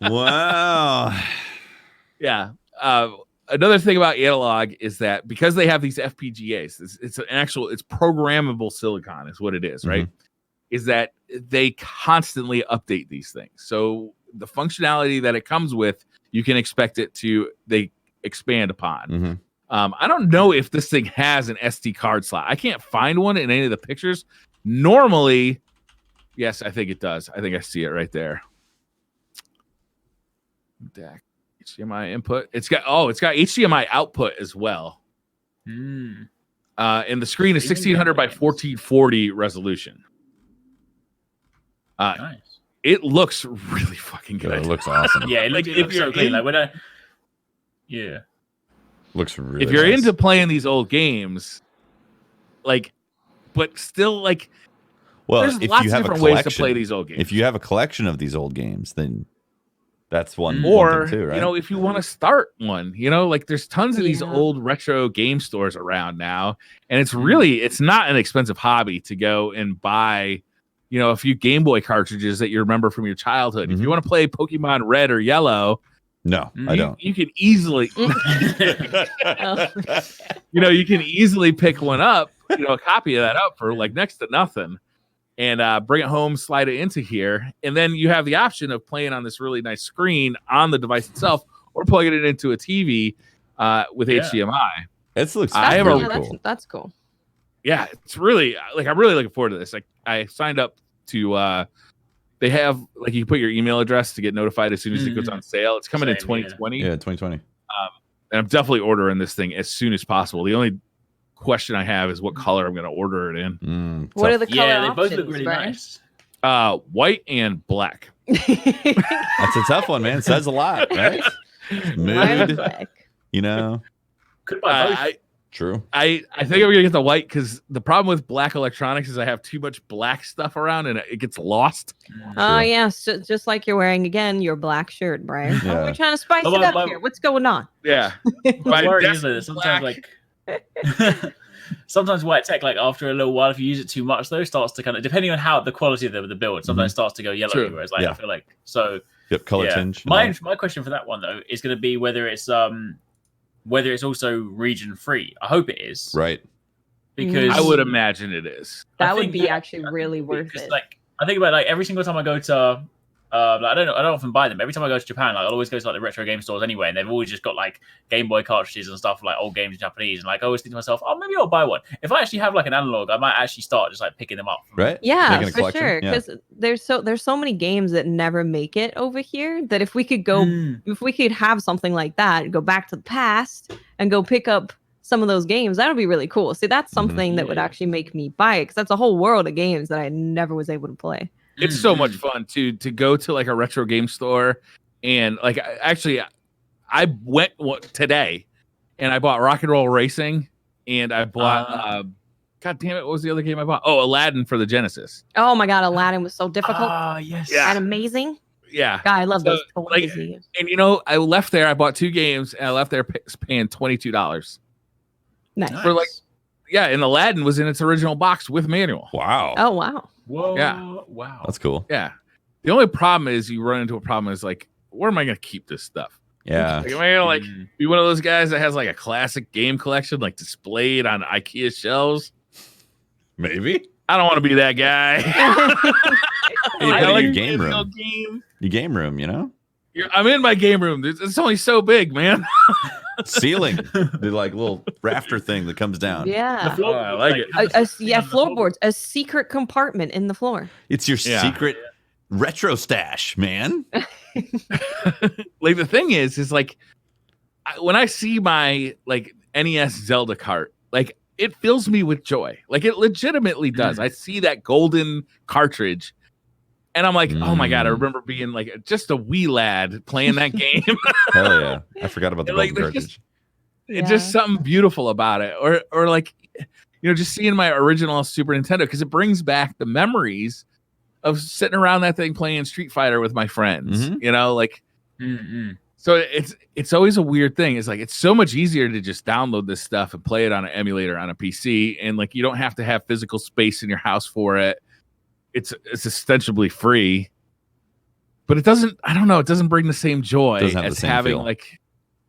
Speaker 3: way.
Speaker 2: Wow.
Speaker 1: Yeah. Another thing about Analog is that because they have these FPGAs, it's programmable silicon is what it is, right? Is that they constantly update these things. So the functionality that it comes with, you can expect they expand upon. I don't know if this thing has an SD card slot. I can't find one in any of the pictures. Normally, yes, I think it does. I think I see it right there. DAC, HDMI input. It's got HDMI output as well. And the screen is 1600 by 1440 resolution.
Speaker 3: Nice.
Speaker 1: It looks really fucking good.
Speaker 2: It looks awesome.
Speaker 3: Yeah, it
Speaker 1: Like,
Speaker 3: looks so clean.
Speaker 2: Looks really
Speaker 1: if you're
Speaker 2: nice.
Speaker 1: into playing these old games, but still
Speaker 2: well,
Speaker 1: there's
Speaker 2: if
Speaker 1: lots
Speaker 2: you
Speaker 1: of
Speaker 2: have
Speaker 1: different
Speaker 2: a
Speaker 1: ways to
Speaker 2: collection,
Speaker 1: play these old games.
Speaker 2: If you have a collection of these old games, then that's one
Speaker 1: or
Speaker 2: thing too, right?
Speaker 1: if you want to start one, there's tons of these old retro game stores around now, and it's not an expensive hobby to go and buy a few Game Boy cartridges that you remember from your childhood. If you want to play Pokemon Red or Yellow,
Speaker 2: no, I don't.
Speaker 1: You can easily you can easily pick one up, a copy of that up for next to nothing, and bring it home, slide it into here, and then you have the option of playing on this really nice screen on the device itself, or plugging it into a TV. with HDMI.
Speaker 2: It looks
Speaker 1: really
Speaker 2: cool.
Speaker 4: That's cool.
Speaker 1: Yeah, it's really like I'm really looking forward to this. Like I signed up to they have like you put your email address to get notified as soon as it goes on sale. It's coming in 2020.
Speaker 2: Yeah, 2020.
Speaker 1: And I'm definitely ordering this thing as soon as possible. The only question I have is what color I'm going to order it in.
Speaker 4: What are the color
Speaker 3: they
Speaker 4: options,
Speaker 3: both look really nice.
Speaker 1: White and black.
Speaker 2: That's a tough one, man. It says a lot, right? Mood, you know.
Speaker 3: Could buy both.
Speaker 2: True.
Speaker 1: I think I'm gonna get the white because the problem with black electronics is I have too much black stuff around and it gets lost.
Speaker 4: Oh yeah, so, just like you're wearing again your black shirt, Brian.
Speaker 2: Yeah.
Speaker 4: We're trying to spice it up here. What's going on?
Speaker 1: Yeah.
Speaker 3: Sometimes sometimes white tech, like after a little while, if you use it too much, though, starts to kind of, depending on how the quality of the build, sometimes starts to go yellow. Whereas, like I feel like
Speaker 2: color tinge.
Speaker 3: My question for that one though is going to be whether it's also region free. I hope it is.
Speaker 2: Right.
Speaker 3: Because
Speaker 1: I would imagine it is.
Speaker 4: That would be actually really worth it.
Speaker 3: Like I think about like every single time I go to I don't often buy them. Every time I go to Japan, like I'll always go to like the retro game stores anyway, and they've always just got like Game Boy cartridges and stuff, like old games in Japanese. And like I always think to myself, oh, maybe I'll buy one. If I actually have like an analog, I might actually start just like picking them up.
Speaker 2: Right?
Speaker 4: Yeah, for sure. Because there's so many games that never make it over here that if we could have something like that, go back to the past and go pick up some of those games, that would be really cool. See, that's something that would actually make me buy it because that's a whole world of games that I never was able to play.
Speaker 1: It's so much fun to go to like a retro game store and like I went today and I bought Rock and Roll Racing and I bought God damn it, what was the other game I bought? Oh, Aladdin for the Genesis.
Speaker 4: Oh my god, Aladdin was so difficult.
Speaker 3: Yes.
Speaker 1: Yeah.
Speaker 4: And amazing.
Speaker 1: Yeah.
Speaker 4: God, I love those
Speaker 1: like,
Speaker 4: games.
Speaker 1: And you know, I left there, I bought 2 games and I left there paying $22.
Speaker 4: Nice.
Speaker 1: For like and Aladdin was in its original box with manual.
Speaker 2: Wow.
Speaker 4: Oh wow.
Speaker 3: Whoa.
Speaker 1: Yeah.
Speaker 3: Wow.
Speaker 2: That's cool.
Speaker 1: Yeah. The only problem is you run into a problem is like, where am I going to keep this stuff?
Speaker 2: Yeah.
Speaker 1: Like, am I going to be one of those guys that has like a classic game collection, like displayed on IKEA shelves?
Speaker 2: Maybe.
Speaker 1: I don't want to be that guy.
Speaker 2: I like your game room. Your game room, you know?
Speaker 1: I'm in my game room. It's only so big, man.
Speaker 2: Ceiling, the like little rafter thing that comes down.
Speaker 4: Yeah,
Speaker 1: I like it.
Speaker 4: Floorboards, a secret compartment in the floor.
Speaker 2: It's your secret retro stash, man.
Speaker 1: Like the thing is like when I see my like NES Zelda cart, like it fills me with joy. Like it legitimately does. I see that golden cartridge. And I'm like, oh my god! I remember being like just a wee lad playing that game.
Speaker 2: Hell yeah! I forgot about the golden cartridge.
Speaker 1: It's just something beautiful about it, or like, you know, just seeing my original Super Nintendo because it brings back the memories of sitting around that thing playing Street Fighter with my friends. You know, like, so it's always a weird thing. It's like it's so much easier to just download this stuff and play it on an emulator on a PC, and like you don't have to have physical space in your house for it. It's ostensibly free, but it doesn't. I don't know. It doesn't bring the same joy as having feel. Like,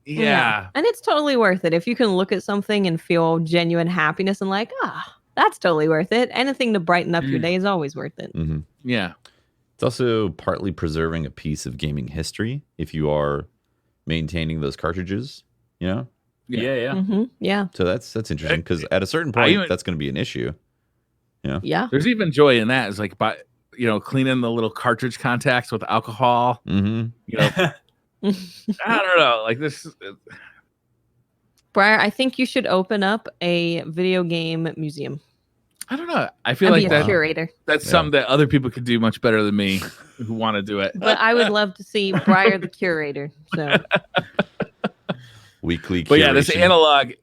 Speaker 1: yeah.
Speaker 4: And it's totally worth it if you can look at something and feel genuine happiness and like, that's totally worth it. Anything to brighten up your day is always worth it.
Speaker 1: Yeah.
Speaker 2: It's also partly preserving a piece of gaming history if you are maintaining those cartridges. You know.
Speaker 4: Yeah.
Speaker 2: So that's interesting because at a certain point, that's going to be an issue.
Speaker 4: Yeah.
Speaker 1: There's even joy in that. It's like cleaning the little cartridge contacts with alcohol. You know, I don't know. Like this.
Speaker 4: Briar, I think you should open up a video game museum.
Speaker 1: I don't know. I feel like
Speaker 4: that curator.
Speaker 1: That's something that other people could do much better than me who want to do it.
Speaker 4: But I would love to see Briar the curator. So
Speaker 2: weekly curation.
Speaker 1: But yeah, this analog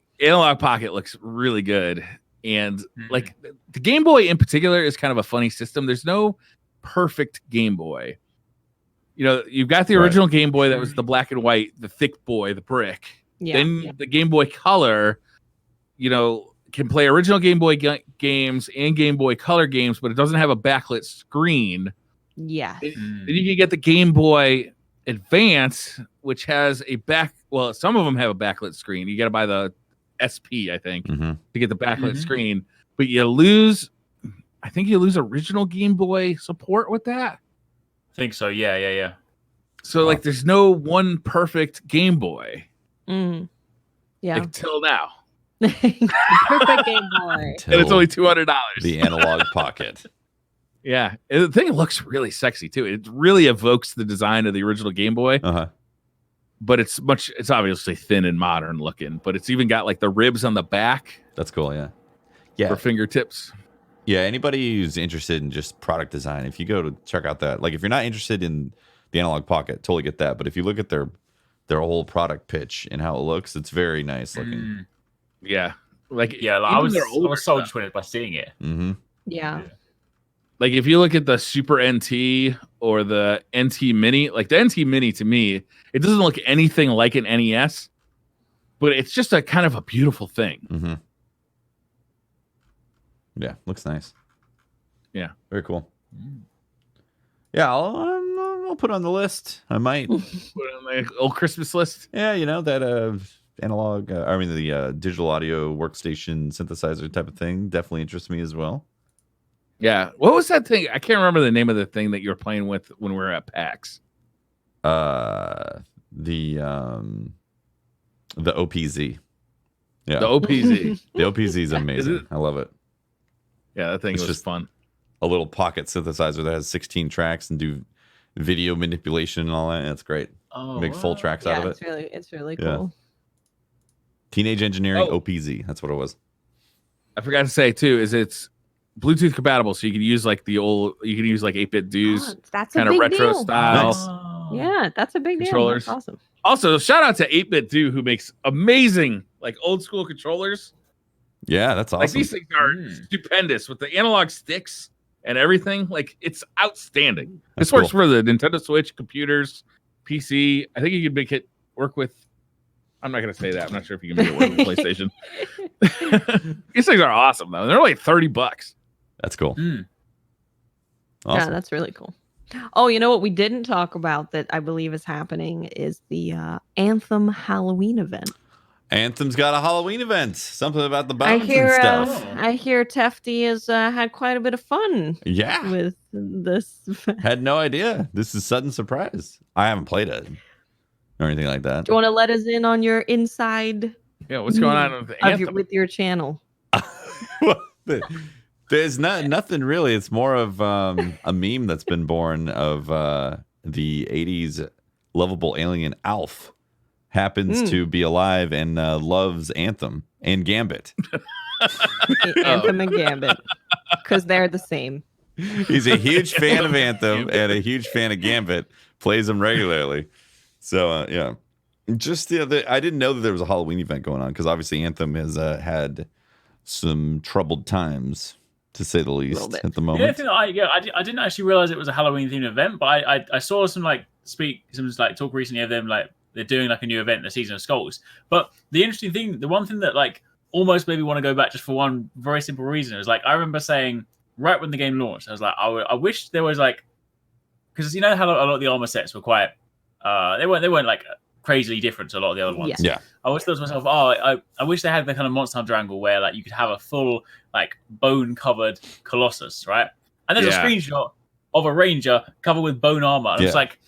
Speaker 1: pocket looks really good. And like the Game Boy in particular is kind of a funny system. There's no perfect Game Boy. You know, you've got the original Game Boy that was the black and white, the thick boy, the brick. Then the Game Boy Color, you know, can play original Game Boy games and Game Boy Color games, but it doesn't have a backlit screen.
Speaker 4: Yeah.
Speaker 1: Then you can get the Game Boy Advance, which has some of them have a backlit screen. You got to buy the SP, I think, to get the backlit screen, but you lose original Game Boy support with that.
Speaker 3: I think so. Yeah.
Speaker 1: So like, there's no one perfect Game Boy.
Speaker 4: Yeah.
Speaker 1: Until now.
Speaker 4: Perfect Game Boy.
Speaker 1: And it's only $200.
Speaker 2: The Analogue Pocket.
Speaker 1: Yeah. And the thing looks really sexy too. It really evokes the design of the original Game Boy.
Speaker 2: Uh-huh.
Speaker 1: But it's obviously thin and modern looking, but it's even got like the ribs on the back.
Speaker 2: That's cool, yeah. Yeah.
Speaker 1: For fingertips.
Speaker 2: Yeah, anybody who's interested in just product design, if you go to check out that, like if you're not interested in the Analogue Pocket, totally get that. But if you look at their whole product pitch and how it looks, it's very nice looking.
Speaker 1: Yeah. Like
Speaker 3: I was so disappointed by seeing it.
Speaker 2: Mm-hmm.
Speaker 4: Yeah.
Speaker 1: Like if you look at the Super NT or the NT Mini, like the NT Mini to me, it doesn't look anything like an NES, but it's just a kind of a beautiful thing.
Speaker 2: Mm-hmm. Yeah, looks nice.
Speaker 1: Yeah,
Speaker 2: very cool. Yeah, I'll put it on the list. I might
Speaker 1: put it on my old Christmas list.
Speaker 2: Yeah, you know that analog. The digital audio workstation synthesizer type of thing definitely interests me as well.
Speaker 1: Yeah, what was that thing? I can't remember the name of the thing that you were playing with when we were at PAX.
Speaker 2: The OPZ. Yeah,
Speaker 1: the OPZ.
Speaker 2: The OPZ is amazing. I love it.
Speaker 1: Yeah, that thing was just fun.
Speaker 2: A little pocket synthesizer that has 16 tracks and do video manipulation and all that. It's great. Make full tracks out of it.
Speaker 4: It's really cool.
Speaker 2: Teenage Engineering OPZ. That's what it was.
Speaker 1: I forgot to say too, is it's Bluetooth compatible, so you can use like 8-bit Do's kind of retro
Speaker 4: deal.
Speaker 1: style.
Speaker 2: Nice.
Speaker 4: Yeah, that's a big
Speaker 1: controllers.
Speaker 4: Deal. That's awesome.
Speaker 1: Also, shout out to 8-bit Do who makes amazing like old school controllers.
Speaker 2: Yeah, that's awesome.
Speaker 1: Like these things are stupendous with the analog sticks and everything. Like it's outstanding. This works for the Nintendo Switch, computers, PC. I think you can make it work with. I'm not gonna say that. I'm not sure if you can make it work with PlayStation. These things are awesome though. They're like $30.
Speaker 2: That's cool.
Speaker 4: Awesome. Yeah, that's really cool. Oh, you know what we didn't talk about that I believe is happening is the Anthem Halloween event.
Speaker 2: Anthem's got a Halloween event. Something about the bombs and stuff.
Speaker 4: I hear Tefty has had quite a bit of fun.
Speaker 2: Yeah,
Speaker 4: with this.
Speaker 2: Had no idea. This is sudden surprise. I haven't played it or anything like that.
Speaker 4: Do you want to let us in on your inside?
Speaker 1: Yeah, what's going on with the Anthem?
Speaker 4: With your channel?
Speaker 2: There's nothing really. It's more of a meme that's been born of the 80s lovable alien Alf. Happens to be alive and loves Anthem and Gambit.
Speaker 4: Anthem and Gambit. Because they're the same.
Speaker 2: He's a huge fan of Anthem and a huge fan of Gambit. Plays them regularly. So, yeah. Just I didn't know that there was a Halloween event going on because obviously Anthem has had some troubled times, to say the least, at the moment.
Speaker 3: I didn't actually realize it was a Halloween themed event, but I saw some talk recently of them they're doing like a new event, the Season of Skulls. But the interesting thing, the one thing that like almost made me want to go back just for one very simple reason is like I remember saying right when the game launched, I was like, I wish there was like, because you know how a lot of the armor sets were quite, they weren't like crazily different to a lot of the other ones.
Speaker 2: Yeah.
Speaker 3: I always thought to myself, I wish they had the kind of Monster Hunter angle where like you could have a full like bone covered Colossus, right? And there's a screenshot of a Ranger covered with bone armor. And I was like,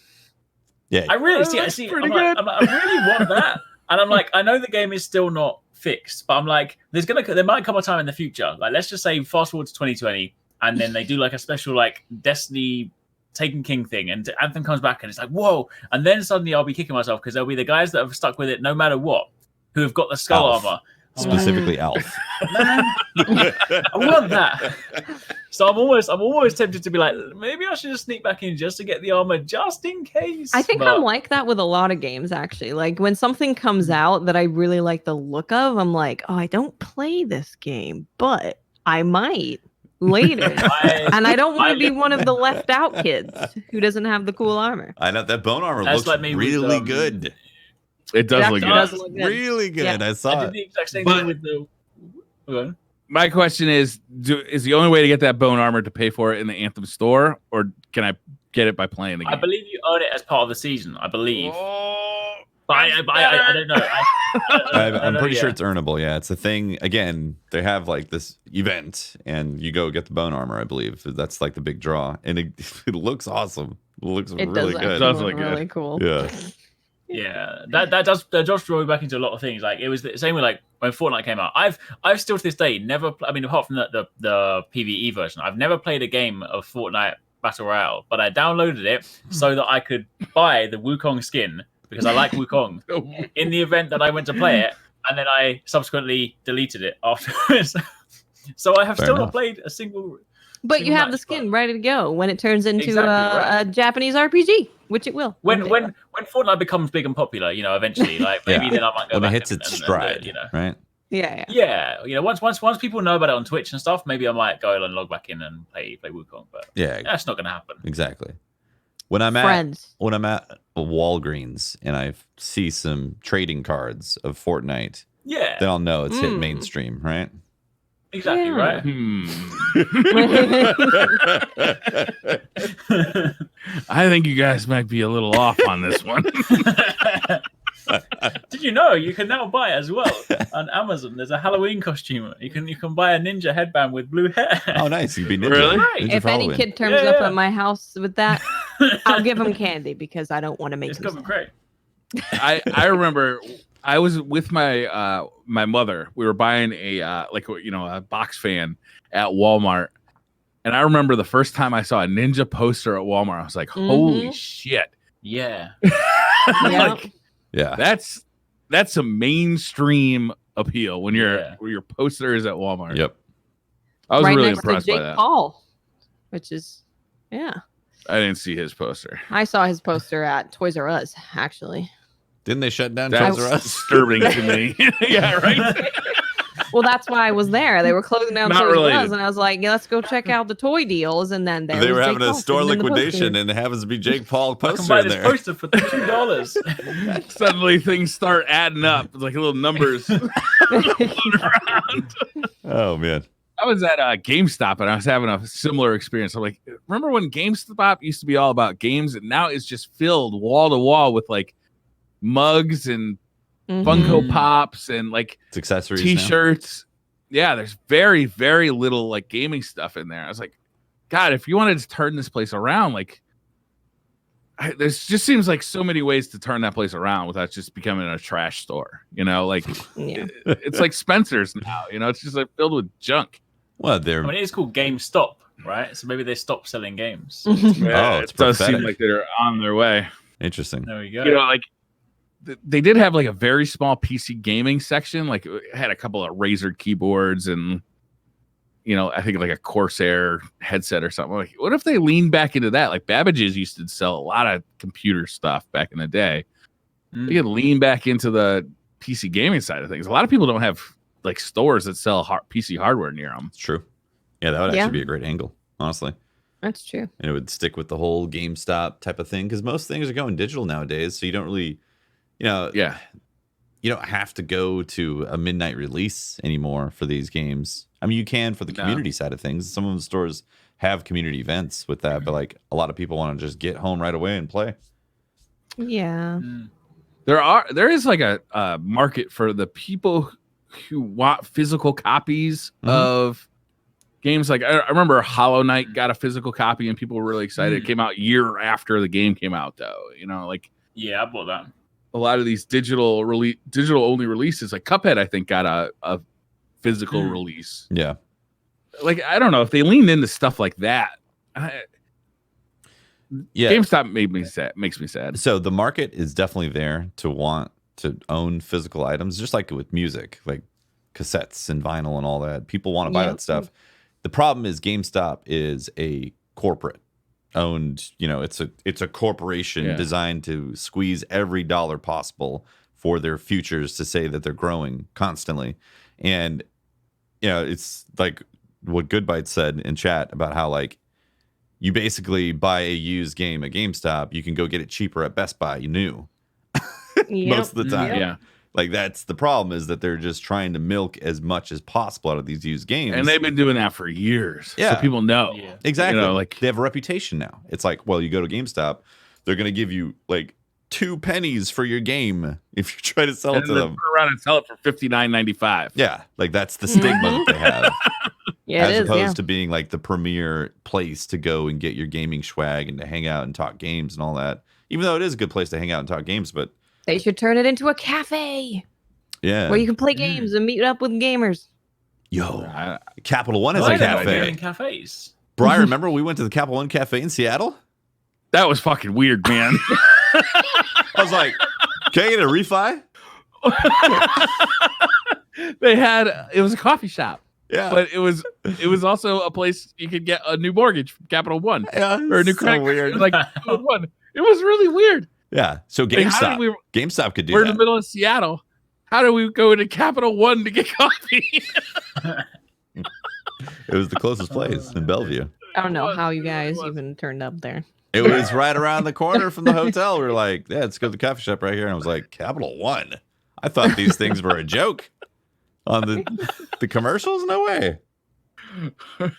Speaker 3: yeah, I really I really want that. And I'm like, I know the game is still not fixed, but I'm like, there might come a time in the future. Like, let's just say fast forward to 2020, and then they do like a special like Destiny Taken King thing, and Anthem comes back, and it's like, whoa! And then suddenly I'll be kicking myself because there'll be the guys that have stuck with it no matter what, who have got the skull armor.
Speaker 2: Specifically, Alf.
Speaker 3: Man, I want that. So I'm almost tempted to be like, maybe I should just sneak back in just to get the armor, just in case.
Speaker 4: I think I'm like that with a lot of games, actually. Like when something comes out that I really like the look of, I'm like, oh, I don't play this game, but I might later. And I don't want to be one of the left out kids who doesn't have the cool armor.
Speaker 2: I know that bone armor looks like really good.
Speaker 1: It does look good.
Speaker 2: Really good. Yeah. I saw it.
Speaker 3: The exact same thing with the.
Speaker 1: My question is the only way to get that bone armor to pay for it in the Anthem store, or can I get it by playing the game?
Speaker 3: I believe you earn it as part of the season. I believe. But I don't know.
Speaker 2: I'm pretty sure it's earnable. Yeah, it's a thing. Again, they have like this event, and you go get the bone armor. I believe that's like the big draw, and it looks awesome. It looks really good.
Speaker 1: It does look
Speaker 4: really cool.
Speaker 2: Yeah.
Speaker 3: Yeah, that does draw me back into a lot of things. Like it was the same with like when Fortnite came out. I've still to this day never. I mean, apart from the PvE version, I've never played a game of Fortnite Battle Royale. But I downloaded it so that I could buy the Wukong skin because I like Wukong. In the event that I went to play it, and then I subsequently deleted it afterwards. So I have still not played a single.
Speaker 4: But you have the skin ready to go when it turns into a Japanese RPG, which it will.
Speaker 3: When Fortnite becomes big and popular, you know, eventually, like maybe then I might go
Speaker 2: when
Speaker 3: back
Speaker 2: it hits its stride, you know, right?
Speaker 3: Yeah. You know, once people know about it on Twitch and stuff, maybe I might go and log back in and play Wukong. But that's not going to happen.
Speaker 2: Exactly. When I'm at Walgreens and I see some trading cards of Fortnite, then I'll know it's hit mainstream, right?
Speaker 3: Exactly right.
Speaker 1: I think you guys might be a little off on this one.
Speaker 3: Did you know you can now buy as well on Amazon? There's a Halloween costume. You can buy a ninja headband with blue hair.
Speaker 2: Oh, nice! You'd be ninja.
Speaker 1: Really?
Speaker 2: Ninja
Speaker 4: if any kid turns up at my house with that, I'll give him candy because I don't want to make.
Speaker 3: It's gonna be great.
Speaker 1: I remember. I was with my my mother. We were buying a a box fan at Walmart, and I remember the first time I saw a ninja poster at Walmart. I was like, "Holy shit!"
Speaker 3: Yeah,
Speaker 1: that's a mainstream appeal when your poster is at Walmart.
Speaker 2: Yep,
Speaker 1: I was really
Speaker 4: next
Speaker 1: impressed
Speaker 4: to Jake
Speaker 1: by that.
Speaker 4: Paul, which is
Speaker 1: I didn't see his poster.
Speaker 4: I saw his poster at Toys R Us actually.
Speaker 2: Didn't they shut down
Speaker 1: That's
Speaker 2: Toys R Us?
Speaker 1: Disturbing to me. Yeah, right.
Speaker 4: Well, that's why I was there. They were closing down
Speaker 1: Not
Speaker 4: Toys R
Speaker 1: related.
Speaker 4: Us, and I was like, let's go check out the toy deals. And then
Speaker 2: they were having a store liquidation, and it happens to be Jake Paul poster
Speaker 3: I can buy
Speaker 2: in
Speaker 3: this
Speaker 2: there.
Speaker 3: poster for $2.
Speaker 1: Suddenly things start adding up. It's like little numbers floating around.
Speaker 2: Oh man.
Speaker 1: I was at GameStop and I was having a similar experience. I'm like, remember when GameStop used to be all about games, and now it's just filled wall to wall with like mugs and Funko Pops and like
Speaker 2: it's accessories,
Speaker 1: t-shirts. Yeah, there's very, very little like gaming stuff in there. I was like, God, if you wanted to turn this place around, like there's just seems like so many ways to turn that place around without just becoming a trash store. You know, like it's like Spencer's now. You know, it's just like filled with junk.
Speaker 2: Well,
Speaker 3: it is called GameStop, right? So maybe they stopped selling games.
Speaker 1: Yeah,
Speaker 2: it's
Speaker 1: it does
Speaker 2: prophetic.
Speaker 1: seem like they're on their way.
Speaker 2: Interesting.
Speaker 3: There we go.
Speaker 1: You know, like they did have like a very small PC gaming section. Like it had a couple of Razer keyboards and, you know, I think like a Corsair headset or something. Like, what if they leaned back into that? Like Babbage's used to sell a lot of computer stuff back in the day. They could lean back into the PC gaming side of things. A lot of people don't have like stores that sell PC hardware near them.
Speaker 2: It's true. Yeah, that would actually be a great angle, honestly.
Speaker 4: That's true.
Speaker 2: And it would stick with the whole GameStop type of thing because most things are going digital nowadays. So you don't really, you know, you don't have to go to a midnight release anymore for these games. I mean, you can for the community side of things. Some of the stores have community events with that, but like a lot of people want to just get home right away and play.
Speaker 4: Yeah.
Speaker 1: There is like a market for the people who want physical copies of games. Like I remember Hollow Knight got a physical copy and people were really excited. It came out a year after the game came out though. You know, like
Speaker 3: I bought that.
Speaker 1: A lot of these digital only releases, like Cuphead, I think got a physical release.
Speaker 2: Yeah.
Speaker 1: Like, I don't know if they leaned into stuff like that. GameStop makes me sad.
Speaker 2: So the market is definitely there to want to own physical items, just like with music, like cassettes and vinyl and all that. People want to buy that stuff. The problem is GameStop is a corporate owned, you know, it's a corporation designed to squeeze every dollar possible for their futures to say that they're growing constantly. And you know, it's like what Goodbite said in chat about how like you basically buy a used game at GameStop, you can go get it cheaper at Best Buy new most of the time. Like that's the problem, is that they're just trying to milk as much as possible out of these used games.
Speaker 1: And they've been doing that for years. So people know.
Speaker 2: Exactly.
Speaker 1: You know, like
Speaker 2: they have a reputation now. It's like, well, you go to GameStop, they're going to give you like 2 pennies for your game if you try to sell it to them.
Speaker 1: Turn around and sell it for $59.95.
Speaker 2: Yeah. Like that's the stigma that they have. As opposed to being like the premier place to go and get your gaming swag and to hang out and talk games and all that. Even though it is a good place to hang out and talk games, but
Speaker 4: They should turn it into a cafe.
Speaker 2: Yeah.
Speaker 4: Where you can play games and meet up with gamers.
Speaker 2: Yo, Capital One has
Speaker 3: Why
Speaker 2: a
Speaker 3: they're not
Speaker 2: cafe.
Speaker 3: doing cafes?
Speaker 2: Brian, remember we went to the Capital One cafe in Seattle?
Speaker 1: That was fucking weird, man.
Speaker 2: I was like, can I get a refi?
Speaker 1: It was a coffee shop.
Speaker 2: Yeah.
Speaker 1: But it was also a place you could get a new mortgage from Capital One.
Speaker 2: Yeah,
Speaker 1: or a new credit card. It was like Capital One. It was really weird.
Speaker 2: Yeah. So
Speaker 1: Like,
Speaker 2: GameStop could do
Speaker 1: we're
Speaker 2: that.
Speaker 1: in the middle of Seattle. How do we go to Capital One to get coffee?
Speaker 2: It was the closest place in Bellevue.
Speaker 4: I don't know how you guys even turned up there.
Speaker 2: It was right around the corner from the hotel. We were like, yeah, let's go to the coffee shop right here. And I was like, Capital One? I thought these things were a joke on the commercials. No way.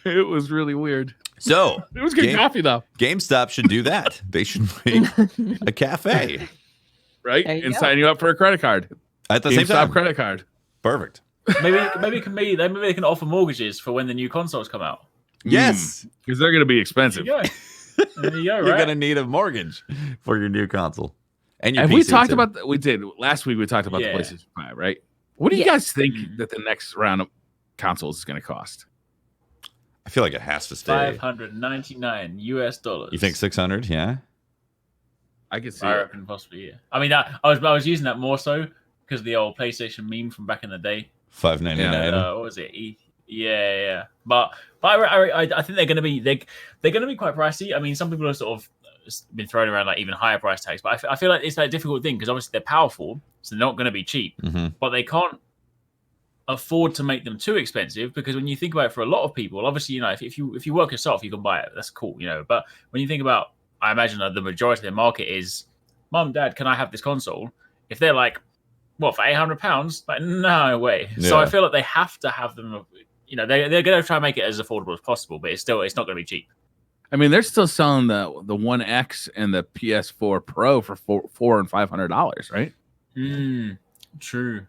Speaker 1: It was really weird.
Speaker 2: So
Speaker 1: it was good coffee though.
Speaker 2: GameStop should do that. They should make a cafe,
Speaker 1: right? And sign you up for a credit card
Speaker 2: at the same time.
Speaker 1: Credit card.
Speaker 2: Perfect.
Speaker 3: Maybe they can offer mortgages for when the new consoles come out.
Speaker 2: Yes,
Speaker 1: because they're going to be expensive.
Speaker 3: There you go.
Speaker 2: You're going to need a mortgage for your new console. And your
Speaker 1: Have
Speaker 2: PC
Speaker 1: we talked
Speaker 2: too.
Speaker 1: about? We did last week. We talked about the PlayStation 5, right? What do you guys think that the next round of consoles is going to cost?
Speaker 2: I feel like it has to stay
Speaker 3: $599.
Speaker 2: You think 600? Yeah,
Speaker 1: I could see.
Speaker 3: I reckon possibly. Yeah. I mean, I was using that more so because of the old PlayStation meme from back in the day.
Speaker 2: $599.
Speaker 3: What was it? Yeah. But I think they're going to be quite pricey. I mean, some people are sort of been throwing around like even higher price tags, but I feel like it's a difficult thing because obviously they're powerful, so they're not going to be cheap.
Speaker 2: Mm-hmm.
Speaker 3: But they can't afford to make them too expensive because when you think about it, for a lot of people, obviously, you know, if you work yourself, you can buy it. That's cool, you know. But when you think about, I imagine that the majority of the market is, Mom, Dad, can I have this console? If they're like, what, for £800? Like, no way.
Speaker 2: Yeah.
Speaker 3: So I feel like they have to have them. You know, they're going to try and make it as affordable as possible, but it's not going to be cheap.
Speaker 1: I mean, they're still selling the One X and the PS4 Pro for $400 and $500, right?
Speaker 3: True.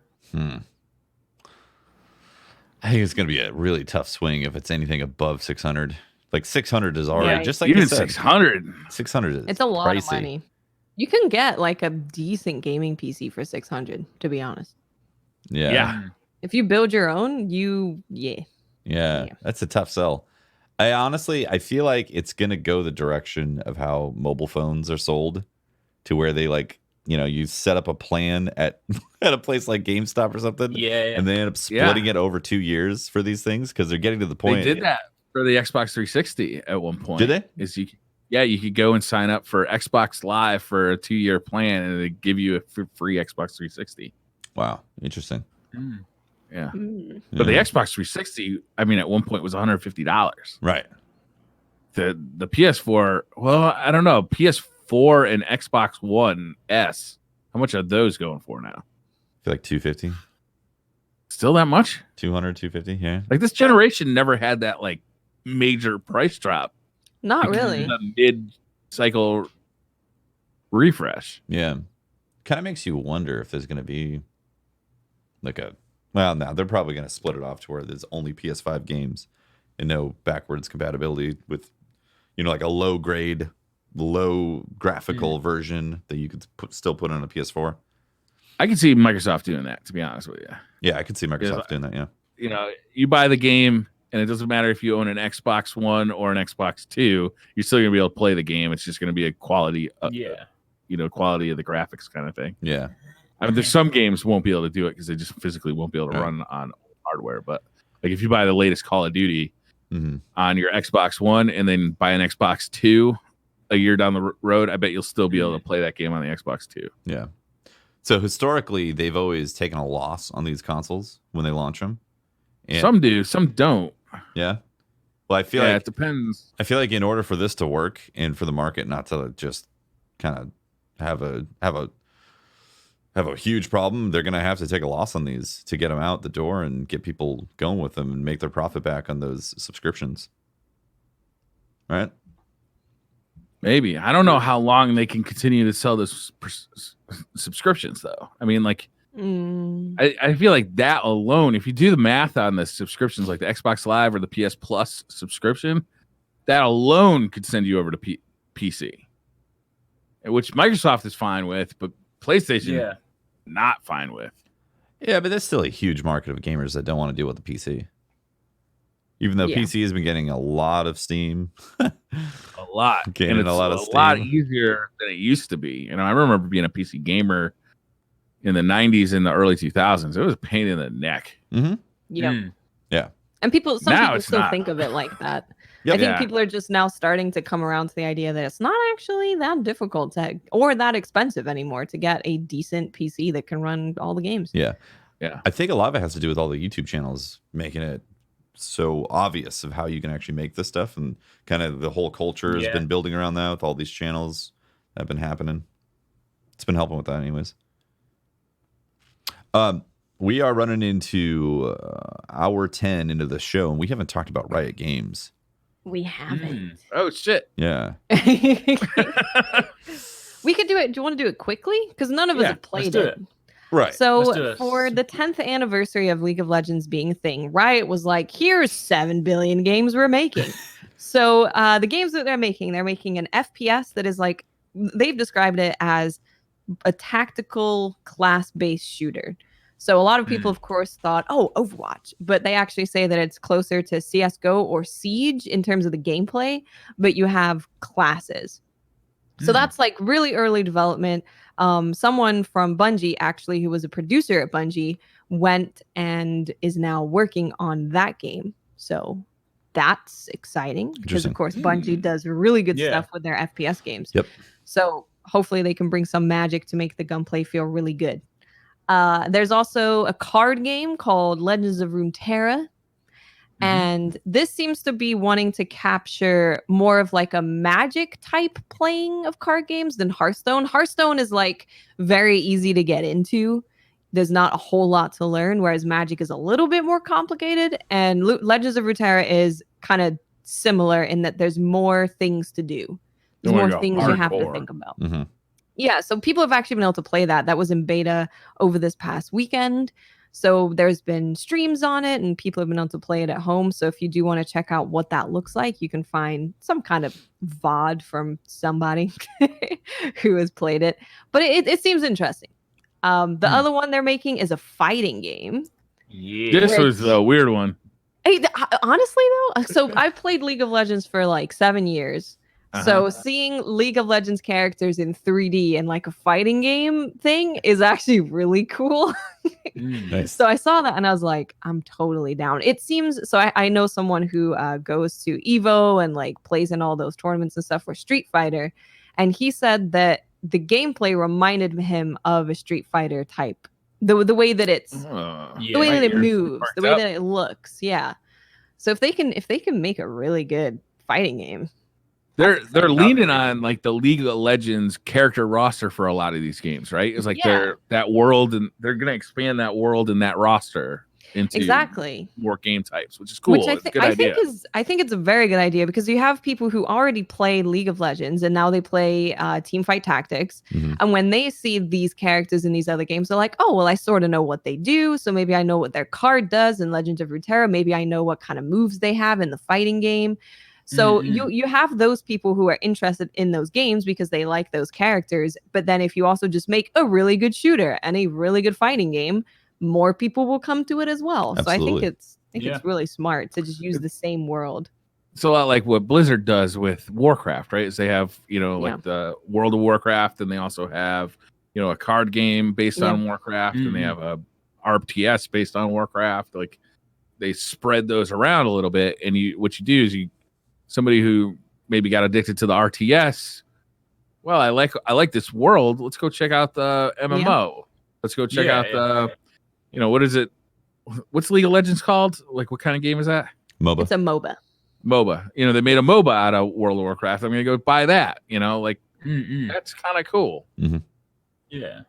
Speaker 2: I think it's going to be a really tough swing if it's anything above 600. Like 600 is already just like
Speaker 1: even
Speaker 2: you said,
Speaker 1: 600.
Speaker 2: 600 is
Speaker 4: it's a lot
Speaker 2: pricey.
Speaker 4: of money. You can get like a decent gaming PC for 600, to be honest.
Speaker 2: Yeah.
Speaker 4: If you build your own,
Speaker 2: Yeah, that's a tough sell. I feel like it's going to go the direction of how mobile phones are sold, to where they like, you know, you set up a plan at a place like GameStop or something.
Speaker 3: Yeah.
Speaker 2: And they end up splitting it over 2 years for these things because they're getting to the point.
Speaker 1: They did that for the Xbox 360 at one point.
Speaker 2: Did they?
Speaker 1: You could go and sign up for Xbox Live for a 2-year plan and they give you a free Xbox 360.
Speaker 2: Wow. Interesting.
Speaker 1: Yeah. But the Xbox 360, I mean, at one point was $150.
Speaker 2: Right.
Speaker 1: The PS4, well, I don't know. PS4 and Xbox One S, how much are those going for now?
Speaker 2: I feel like 250.
Speaker 1: Still that much?
Speaker 2: 200, 250, yeah.
Speaker 1: Like this generation never had that like major price drop.
Speaker 4: Not really.
Speaker 1: The mid-cycle refresh.
Speaker 2: Yeah. Kind of makes you wonder if there's going to be like no, they're probably going to split it off to where there's only PS5 games and no backwards compatibility with, you know, like a low graphical version that you could still put on a PS4.
Speaker 1: I can see Microsoft doing that, to be honest with you.
Speaker 2: Yeah, I could see Microsoft doing that, yeah.
Speaker 1: You know, you buy the game, and it doesn't matter if you own an Xbox One or an Xbox 2, you're still going to be able to play the game. It's just going to be a quality of the graphics kind of thing.
Speaker 2: Yeah.
Speaker 1: I mean, there's some games won't be able to do it because they just physically won't be able to run on hardware. But like if you buy the latest Call of Duty on your Xbox One and then buy an Xbox 2 a year down the road, I bet you'll still be able to play that game on the Xbox 2.
Speaker 2: Yeah. So historically, they've always taken a loss on these consoles when they launch them. And
Speaker 1: some do, some don't.
Speaker 2: Yeah. Well, I feel like
Speaker 1: it depends.
Speaker 2: I feel like in order for this to work and for the market not to just kind of have a huge problem, they're going to have to take a loss on these to get them out the door and get people going with them and make their profit back on those subscriptions. Right?
Speaker 1: Maybe. I don't know how long they can continue to sell those subscriptions, though. I mean, like, I feel like that alone, if you do the math on the subscriptions, like the Xbox Live or the PS Plus subscription, that alone could send you over to PC, which Microsoft is fine with, but PlayStation not fine with.
Speaker 2: Yeah, but there's still a huge market of gamers that don't want to deal with the PC. Even though PC has been getting a lot of steam.
Speaker 1: A lot.
Speaker 2: Getting
Speaker 1: and it's
Speaker 2: a lot of steam.
Speaker 1: A lot easier than it used to be. I remember being a PC gamer in the 90s and the early 2000s. It was a pain in the neck.
Speaker 2: Mm-hmm.
Speaker 4: Yeah. And some people still think of it like that. Yep. I think people are just now starting to come around to the idea that it's not actually that difficult or that expensive anymore to get a decent PC that can run all the games.
Speaker 2: Yeah. I think a lot of it has to do with all the YouTube channels making it so obvious of how you can actually make this stuff, and kind of the whole culture has been building around that with all these channels that have been happening. It's been helping with that anyways. We are running into hour 10 into the show, and we haven't talked about Riot Games.
Speaker 4: We haven't.
Speaker 1: Oh, shit.
Speaker 2: Yeah.
Speaker 4: We could do it. Do you want to do it quickly? Because none of us have played it.
Speaker 2: Right.
Speaker 4: So for the 10th anniversary of League of Legends being a thing, Riot was like, here's 7 billion games we're making. So the games that they're making an FPS that is like, they've described it as a tactical class-based shooter. So a lot of people, of course, thought, oh, Overwatch. But they actually say that it's closer to CSGO or Siege in terms of the gameplay, but you have classes. So that's like really early development. Someone from Bungie, actually, who was a producer at Bungie, went and is now working on that game. So that's exciting because, of course, Bungie does really good stuff with their FPS games.
Speaker 2: Yep.
Speaker 4: So hopefully they can bring some magic to make the gunplay feel really good. There's also a card game called Legends of Runeterra. And this seems to be wanting to capture more of like a Magic type playing of card games than Hearthstone. Hearthstone is like very easy to get into. There's not a whole lot to learn, whereas Magic is a little bit more complicated. And Legends of Runeterra is kind of similar in that there's more things to do. There's more things you have to think about. Yeah, so people have actually been able to play that. That was in beta over this past weekend. So there's been streams on it and people have been able to play it at home. So if you do want to check out what that looks like, you can find some kind of VOD from somebody who has played it. But it seems interesting. The other one they're making is a fighting game.
Speaker 1: Yeah. This was a weird one.
Speaker 4: Hey, honestly, though, so I've played League of Legends for like 7 years. So seeing League of Legends characters in 3D and like a fighting game thing is actually really cool.
Speaker 2: Nice.
Speaker 4: So I saw that and I was like, I'm totally down. It seems so. I know someone who goes to Evo and like plays in all those tournaments and stuff for Street Fighter, and he said that the gameplay reminded him of a Street Fighter type. The way that it's the way that it moves, the way that it looks. Yeah. So if they can make a really good fighting game.
Speaker 1: They're leaning on like the League of Legends character roster for a lot of these games, right? It's like they're that world, and they're gonna expand that world and that roster into more game types, which is cool.
Speaker 4: Which I think it's a very good idea because you have people who already play League of Legends and now they play Teamfight Tactics, and when they see these characters in these other games, they're like, oh well, I sort of know what they do, so maybe I know what their card does in Legends of Runeterra. Maybe I know what kind of moves they have in the fighting game. So you have those people who are interested in those games because they like those characters. But then if you also just make a really good shooter and a really good fighting game, more people will come to it as well.
Speaker 2: Absolutely.
Speaker 4: So I think it's really smart to just use the same world.
Speaker 1: It's a lot like what Blizzard does with Warcraft, right? Is they have, like the World of Warcraft, and they also have, a card game based on Warcraft, and they have a RTS based on Warcraft. Like they spread those around a little bit, and what you do is somebody who maybe got addicted to the RTS. Well, I like this world. Let's go check out the MMO. Yeah. Let's go check out the, what is it? What's League of Legends called? Like, what kind of game is that?
Speaker 2: MOBA.
Speaker 4: It's a MOBA.
Speaker 1: MOBA. They made a MOBA out of World of Warcraft. I'm going to go buy that. That's kind of cool.
Speaker 3: Yeah.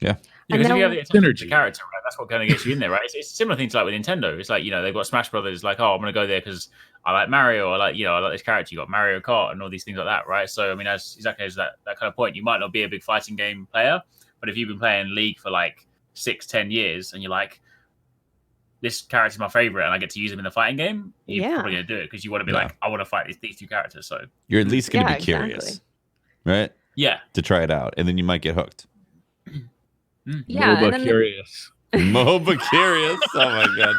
Speaker 2: Yeah.
Speaker 3: Because if you have the synergy character, right, that's what kind of gets you in there, right? It's a similar thing to like with Nintendo. It's like, they've got Smash Brothers, like, oh, I'm going to go there because I like Mario, or like, I like this character. You got Mario Kart and all these things like that, right? So, I mean, as exactly as that kind of point, you might not be a big fighting game player, but if you've been playing League for like 6-10 years and you're like, this character's my favorite and I get to use him in the fighting game, you're probably going to do it because you want to be like, I want to fight these two characters. So
Speaker 2: you're at least going to be curious, right?
Speaker 3: Yeah.
Speaker 2: To try it out. And then you might get hooked.
Speaker 4: Yeah,
Speaker 1: MOBA curious.
Speaker 2: MOBA curious. Oh my god.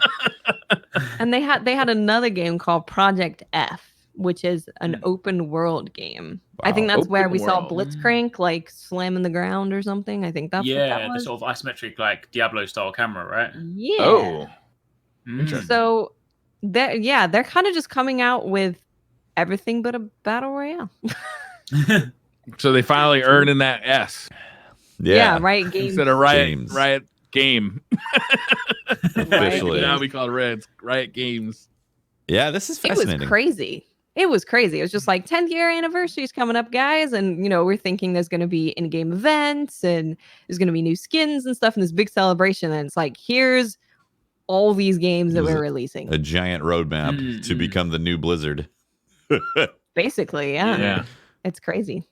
Speaker 4: And they had another game called Project F, which is an open world game.
Speaker 2: Wow.
Speaker 4: I think that's where we saw
Speaker 1: world.
Speaker 4: Blitzcrank like slamming the ground or something. I think that's what that was.
Speaker 3: The sort of isometric like Diablo style camera, right?
Speaker 4: Yeah.
Speaker 1: Oh, interesting.
Speaker 4: So they're kind of just coming out with everything but a battle royale.
Speaker 1: So they finally earned in that S
Speaker 2: Yeah.
Speaker 4: Riot Games.
Speaker 1: instead of Riot Game.
Speaker 2: Officially.
Speaker 1: Now we call it Riot Games.
Speaker 2: Yeah, this is
Speaker 4: It
Speaker 2: fascinating.
Speaker 4: was crazy. It was crazy. It was just like 10th year anniversary is coming up, guys. And, we're thinking there's going to be in-game events and there's going to be new skins and stuff in this big celebration. And it's like, here's all these games that we're releasing.
Speaker 2: A giant roadmap to become the new Blizzard.
Speaker 4: Basically, yeah. It's crazy.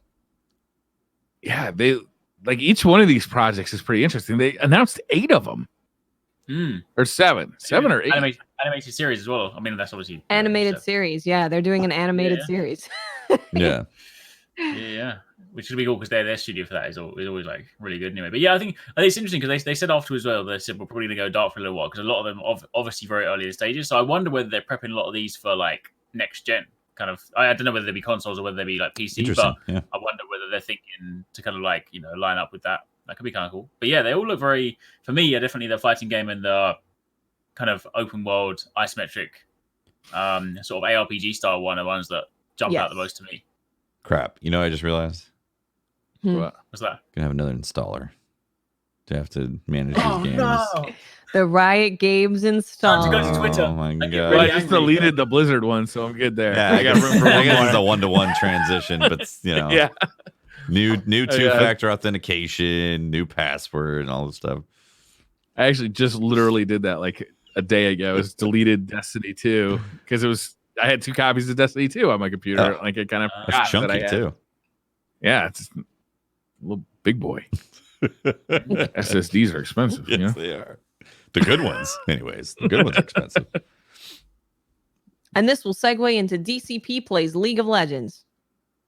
Speaker 1: Yeah, they like each one of these projects is pretty interesting. They announced 8 of them. Or 7 or 8
Speaker 3: animated series as well. I mean, that's obviously
Speaker 4: animated series. Yeah, they're doing an animated series.
Speaker 2: Yeah.
Speaker 3: Yeah, which would be cool because their studio for that is always like really good anyway. But yeah, I think it's interesting because they said afterwards as well, they said we're probably gonna go dark for a little while because a lot of them obviously very early in stages. So I wonder whether they're prepping a lot of these for like next gen kind of. I don't know whether they be consoles or whether they be like PC, but I wonder whether they're thinking to kind of like line up with that. That could be kind of cool. But yeah, they all look very, for me, definitely the fighting game and the kind of open world isometric sort of ARPG style one are the ones that jump out the most to me.
Speaker 2: Crap. I just realized.
Speaker 1: What?
Speaker 3: What's that?
Speaker 2: Gonna have another installer to have to manage these games.
Speaker 3: No.
Speaker 4: The Riot Games installer.
Speaker 3: Go to Twitter.
Speaker 2: Oh my god!
Speaker 1: Well, I just deleted the Blizzard one, so I'm good there.
Speaker 2: Yeah,
Speaker 1: I got room for
Speaker 2: I
Speaker 1: one
Speaker 2: guess
Speaker 1: more.
Speaker 2: it's a one-to-one transition, but
Speaker 1: Yeah.
Speaker 2: new two-factor authentication, new password, and all this stuff.
Speaker 1: I actually just literally did that like a day ago. I was deleted Destiny 2 because I had 2 copies of Destiny 2 on my computer. Like it kind of
Speaker 2: That's chunky too.
Speaker 1: Yeah, it's a little big boy. SSDs are expensive.
Speaker 2: Yes, they are. The good ones, anyways. The good ones are expensive.
Speaker 4: And this will segue into DCP plays League of Legends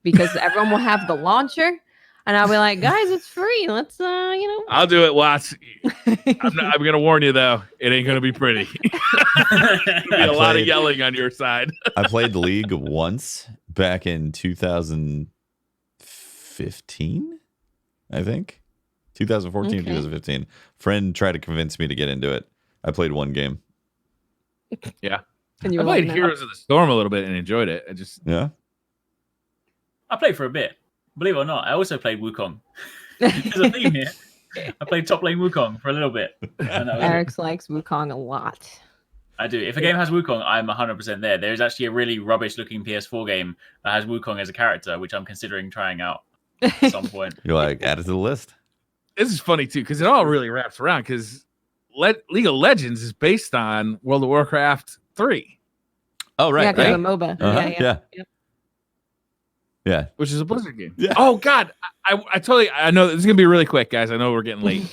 Speaker 4: because everyone will have the launcher. And I'll be like, guys, it's free. Let's,
Speaker 1: I'll do it, Watts. I'm going to warn you, though. It ain't going to be pretty. Be a lot of yelling on your side.
Speaker 2: I played League once back in 2015, I think. 2014 or 2015. Friend tried to convince me to get into it. I played one game.
Speaker 1: Yeah.
Speaker 4: And you
Speaker 1: I played Heroes of the Storm a little bit and enjoyed it.
Speaker 2: Yeah.
Speaker 3: I played for a bit. Believe it or not, I also played Wukong. There's a theme here. I played top lane Wukong for a little bit.
Speaker 4: Eric likes Wukong a lot.
Speaker 3: I do. If a game has Wukong, I'm 100% there. There's actually a really rubbish-looking PS4 game that has Wukong as a character, which I'm considering trying out at some point.
Speaker 2: You're like, add it to the list.
Speaker 1: This is funny, too, because it all really wraps around because League of Legends is based on World of Warcraft 3.
Speaker 2: Oh, right.
Speaker 4: Yeah, because
Speaker 2: right.
Speaker 4: of MOBA.
Speaker 2: Uh-huh. Yeah.
Speaker 1: Which is a Blizzard game.
Speaker 2: Yeah.
Speaker 1: Oh, God. I know this is going to be really quick, guys. I know we're getting late.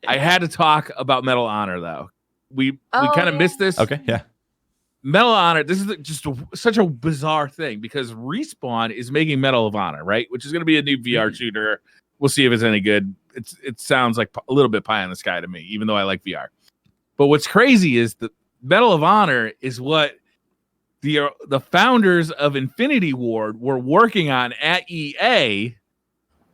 Speaker 1: I had to talk about Medal of Honor, though. We kind of missed this.
Speaker 2: Okay, yeah.
Speaker 1: Medal of Honor, this is such a bizarre thing because Respawn is making Medal of Honor, right? Which is going to be a new VR shooter. We'll see if it's any good. It sounds like a little bit pie in the sky to me, even though I like VR. But what's crazy is the Medal of Honor is what the founders of Infinity Ward were working on at EA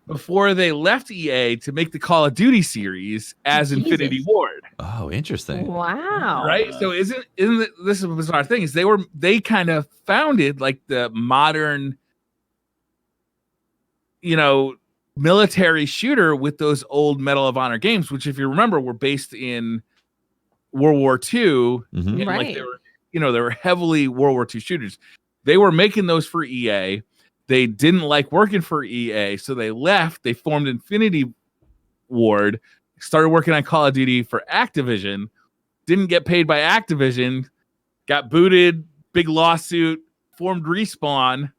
Speaker 1: before they left EA to make the Call of Duty series as Infinity Ward.
Speaker 2: Oh, interesting.
Speaker 4: Wow.
Speaker 1: Right? So isn't this a bizarre thing? Is they kind of founded like the modern, military shooter with those old Medal of Honor games, which if you remember were based in World War II.
Speaker 2: Mm-hmm.
Speaker 1: And
Speaker 4: Right.
Speaker 1: like they were heavily World War II shooters. They were making those for EA. They didn't like working for EA, so they left. They formed Infinity Ward, started working on Call of Duty for Activision, didn't get paid by Activision, got booted, big lawsuit, formed Respawn,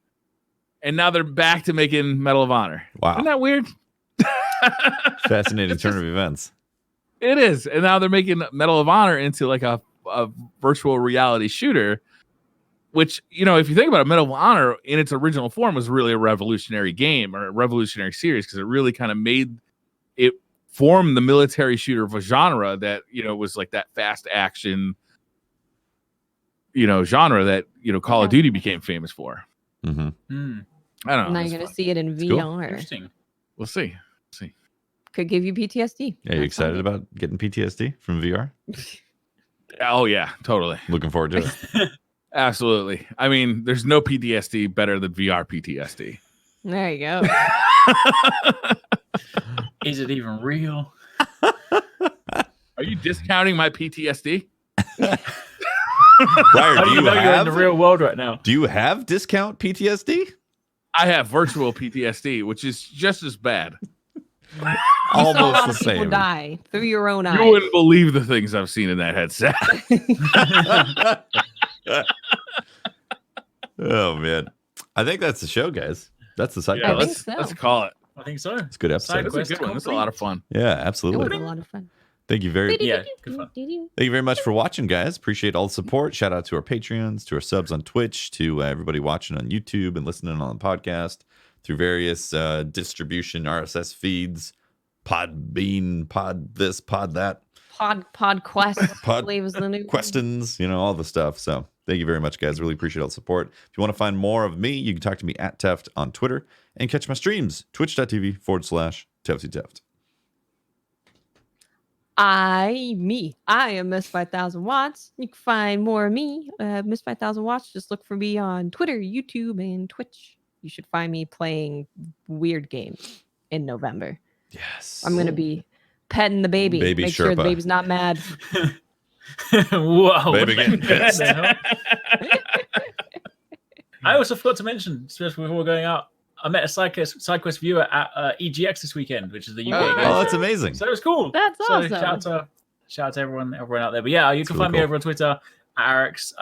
Speaker 1: and now they're back to making Medal of Honor.
Speaker 2: Wow.
Speaker 1: Isn't that weird?
Speaker 2: Fascinating turn of events.
Speaker 1: It is. And now they're making Medal of Honor into like a virtual reality shooter, which, if you think about it, Medal of Honor in its original form was really a revolutionary game or a revolutionary series because it really kind of made it form the military shooter of a genre that, was like that fast action, genre that, Call of Duty became famous for.
Speaker 2: Mm-hmm.
Speaker 1: I don't know.
Speaker 4: Now you're going to see it in VR.
Speaker 2: Cool.
Speaker 3: Interesting.
Speaker 1: We'll see.
Speaker 4: Could give you PTSD.
Speaker 2: Yeah, you excited about getting PTSD from VR?
Speaker 1: Oh, yeah, totally.
Speaker 2: Looking forward to it.
Speaker 1: Absolutely. I mean, there's no PTSD better than VR PTSD.
Speaker 4: There you go.
Speaker 3: Is it even real?
Speaker 1: Are you discounting my PTSD?
Speaker 2: Briar,
Speaker 3: do you know you're in the real world right now?
Speaker 2: Do you have discount PTSD?
Speaker 1: I have virtual PTSD, which is just as bad.
Speaker 2: Almost the same.
Speaker 4: People die through your own eyes.
Speaker 1: You wouldn't believe the things I've seen in that headset.
Speaker 2: Oh man, I think that's the show, guys. That's the side.
Speaker 1: Yeah,
Speaker 2: quest.
Speaker 1: let's call it.
Speaker 3: I think so.
Speaker 2: It's a good episode.
Speaker 1: That's a good one. That's a lot of fun.
Speaker 2: Yeah,
Speaker 4: It
Speaker 2: absolutely.
Speaker 4: was a lot of fun.
Speaker 2: Thank you very
Speaker 3: Good fun.
Speaker 2: Thank you very much for watching, guys. Appreciate all the support. Shout out to our Patreons, to our subs on Twitch, to everybody watching on YouTube and listening on the podcast through various distribution RSS feeds, Podbean, Pod this, Pod that,
Speaker 4: PodQuest.
Speaker 2: Pod
Speaker 4: I believe is the new
Speaker 2: Questons, all the stuff. So thank you very much, guys. Really appreciate all the support. If you want to find more of me, you can talk to me at Teft on Twitter and catch my streams, twitch.tv/TeftyTeft.
Speaker 4: I am Miss 5000 Watts. You can find more of me, Miss 5000 Watts. Just look for me on Twitter, YouTube, and Twitch. You should find me playing weird games in November.
Speaker 2: Yes.
Speaker 4: I'm going to be petting the baby. Make sure the
Speaker 2: Sherpa.
Speaker 4: baby's not mad.
Speaker 3: Whoa.
Speaker 2: Baby getting pissed.
Speaker 3: I also forgot to mention, especially before going out, I met a SideQuest viewer at EGX this weekend, which is the UK.
Speaker 2: Oh, that's amazing.
Speaker 3: So it was cool.
Speaker 4: That's awesome.
Speaker 3: Shout out to everyone out there. But yeah, you can find me over on Twitter, Arix,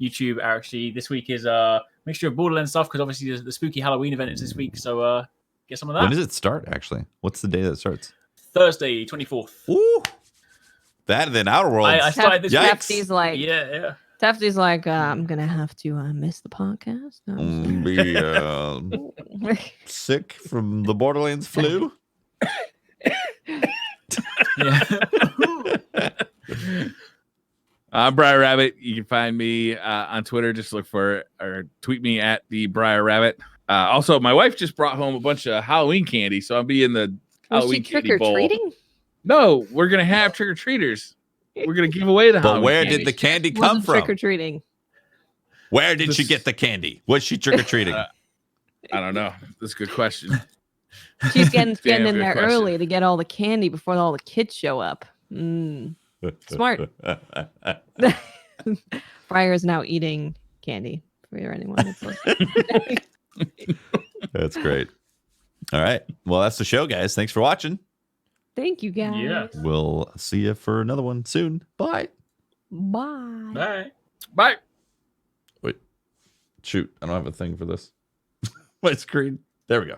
Speaker 3: YouTube, Arix. This week is a mixture of Borderlands stuff because obviously the spooky Halloween event is this week. So get some of that.
Speaker 2: When does it start, actually? What's the day that it starts?
Speaker 3: Thursday, 24th.
Speaker 2: Ooh. That and then Outer Worlds.
Speaker 3: I started this week.
Speaker 4: Tefty's like,
Speaker 3: Yeah.
Speaker 4: Tefty's like, I'm going to have to miss the podcast.
Speaker 2: Be sick from the Borderlands flu.
Speaker 3: Yeah.
Speaker 1: I'm Briar Rabbit. You can find me on Twitter. Just look for or tweet me at the Briar Rabbit. Also, my wife just brought home a bunch of Halloween candy, so I'll be in the Halloween candy bowl.
Speaker 4: Trick-or-treating?
Speaker 1: No, we're gonna have trick or treaters. We're gonna give away the Halloween.
Speaker 2: But where
Speaker 1: candy.
Speaker 2: did the candy come from?
Speaker 4: Trick-or-treating.
Speaker 2: Where did she get the candy? Was she trick or treating?
Speaker 1: I don't know. That's a good question.
Speaker 4: She's getting
Speaker 1: Damn,
Speaker 4: in
Speaker 1: good
Speaker 4: there
Speaker 1: question.
Speaker 4: early to get all the candy before all the kids show up. Smart. Briar is now eating candy for anyone that's listening.
Speaker 2: That's great. All right. Well, that's the show, guys. Thanks for watching.
Speaker 4: Thank you, guys.
Speaker 3: Yeah.
Speaker 2: We'll see you for another one soon. Bye.
Speaker 4: Bye.
Speaker 3: Bye.
Speaker 1: Bye.
Speaker 2: Wait. Shoot. I don't have a thing for this. My screen. There we go.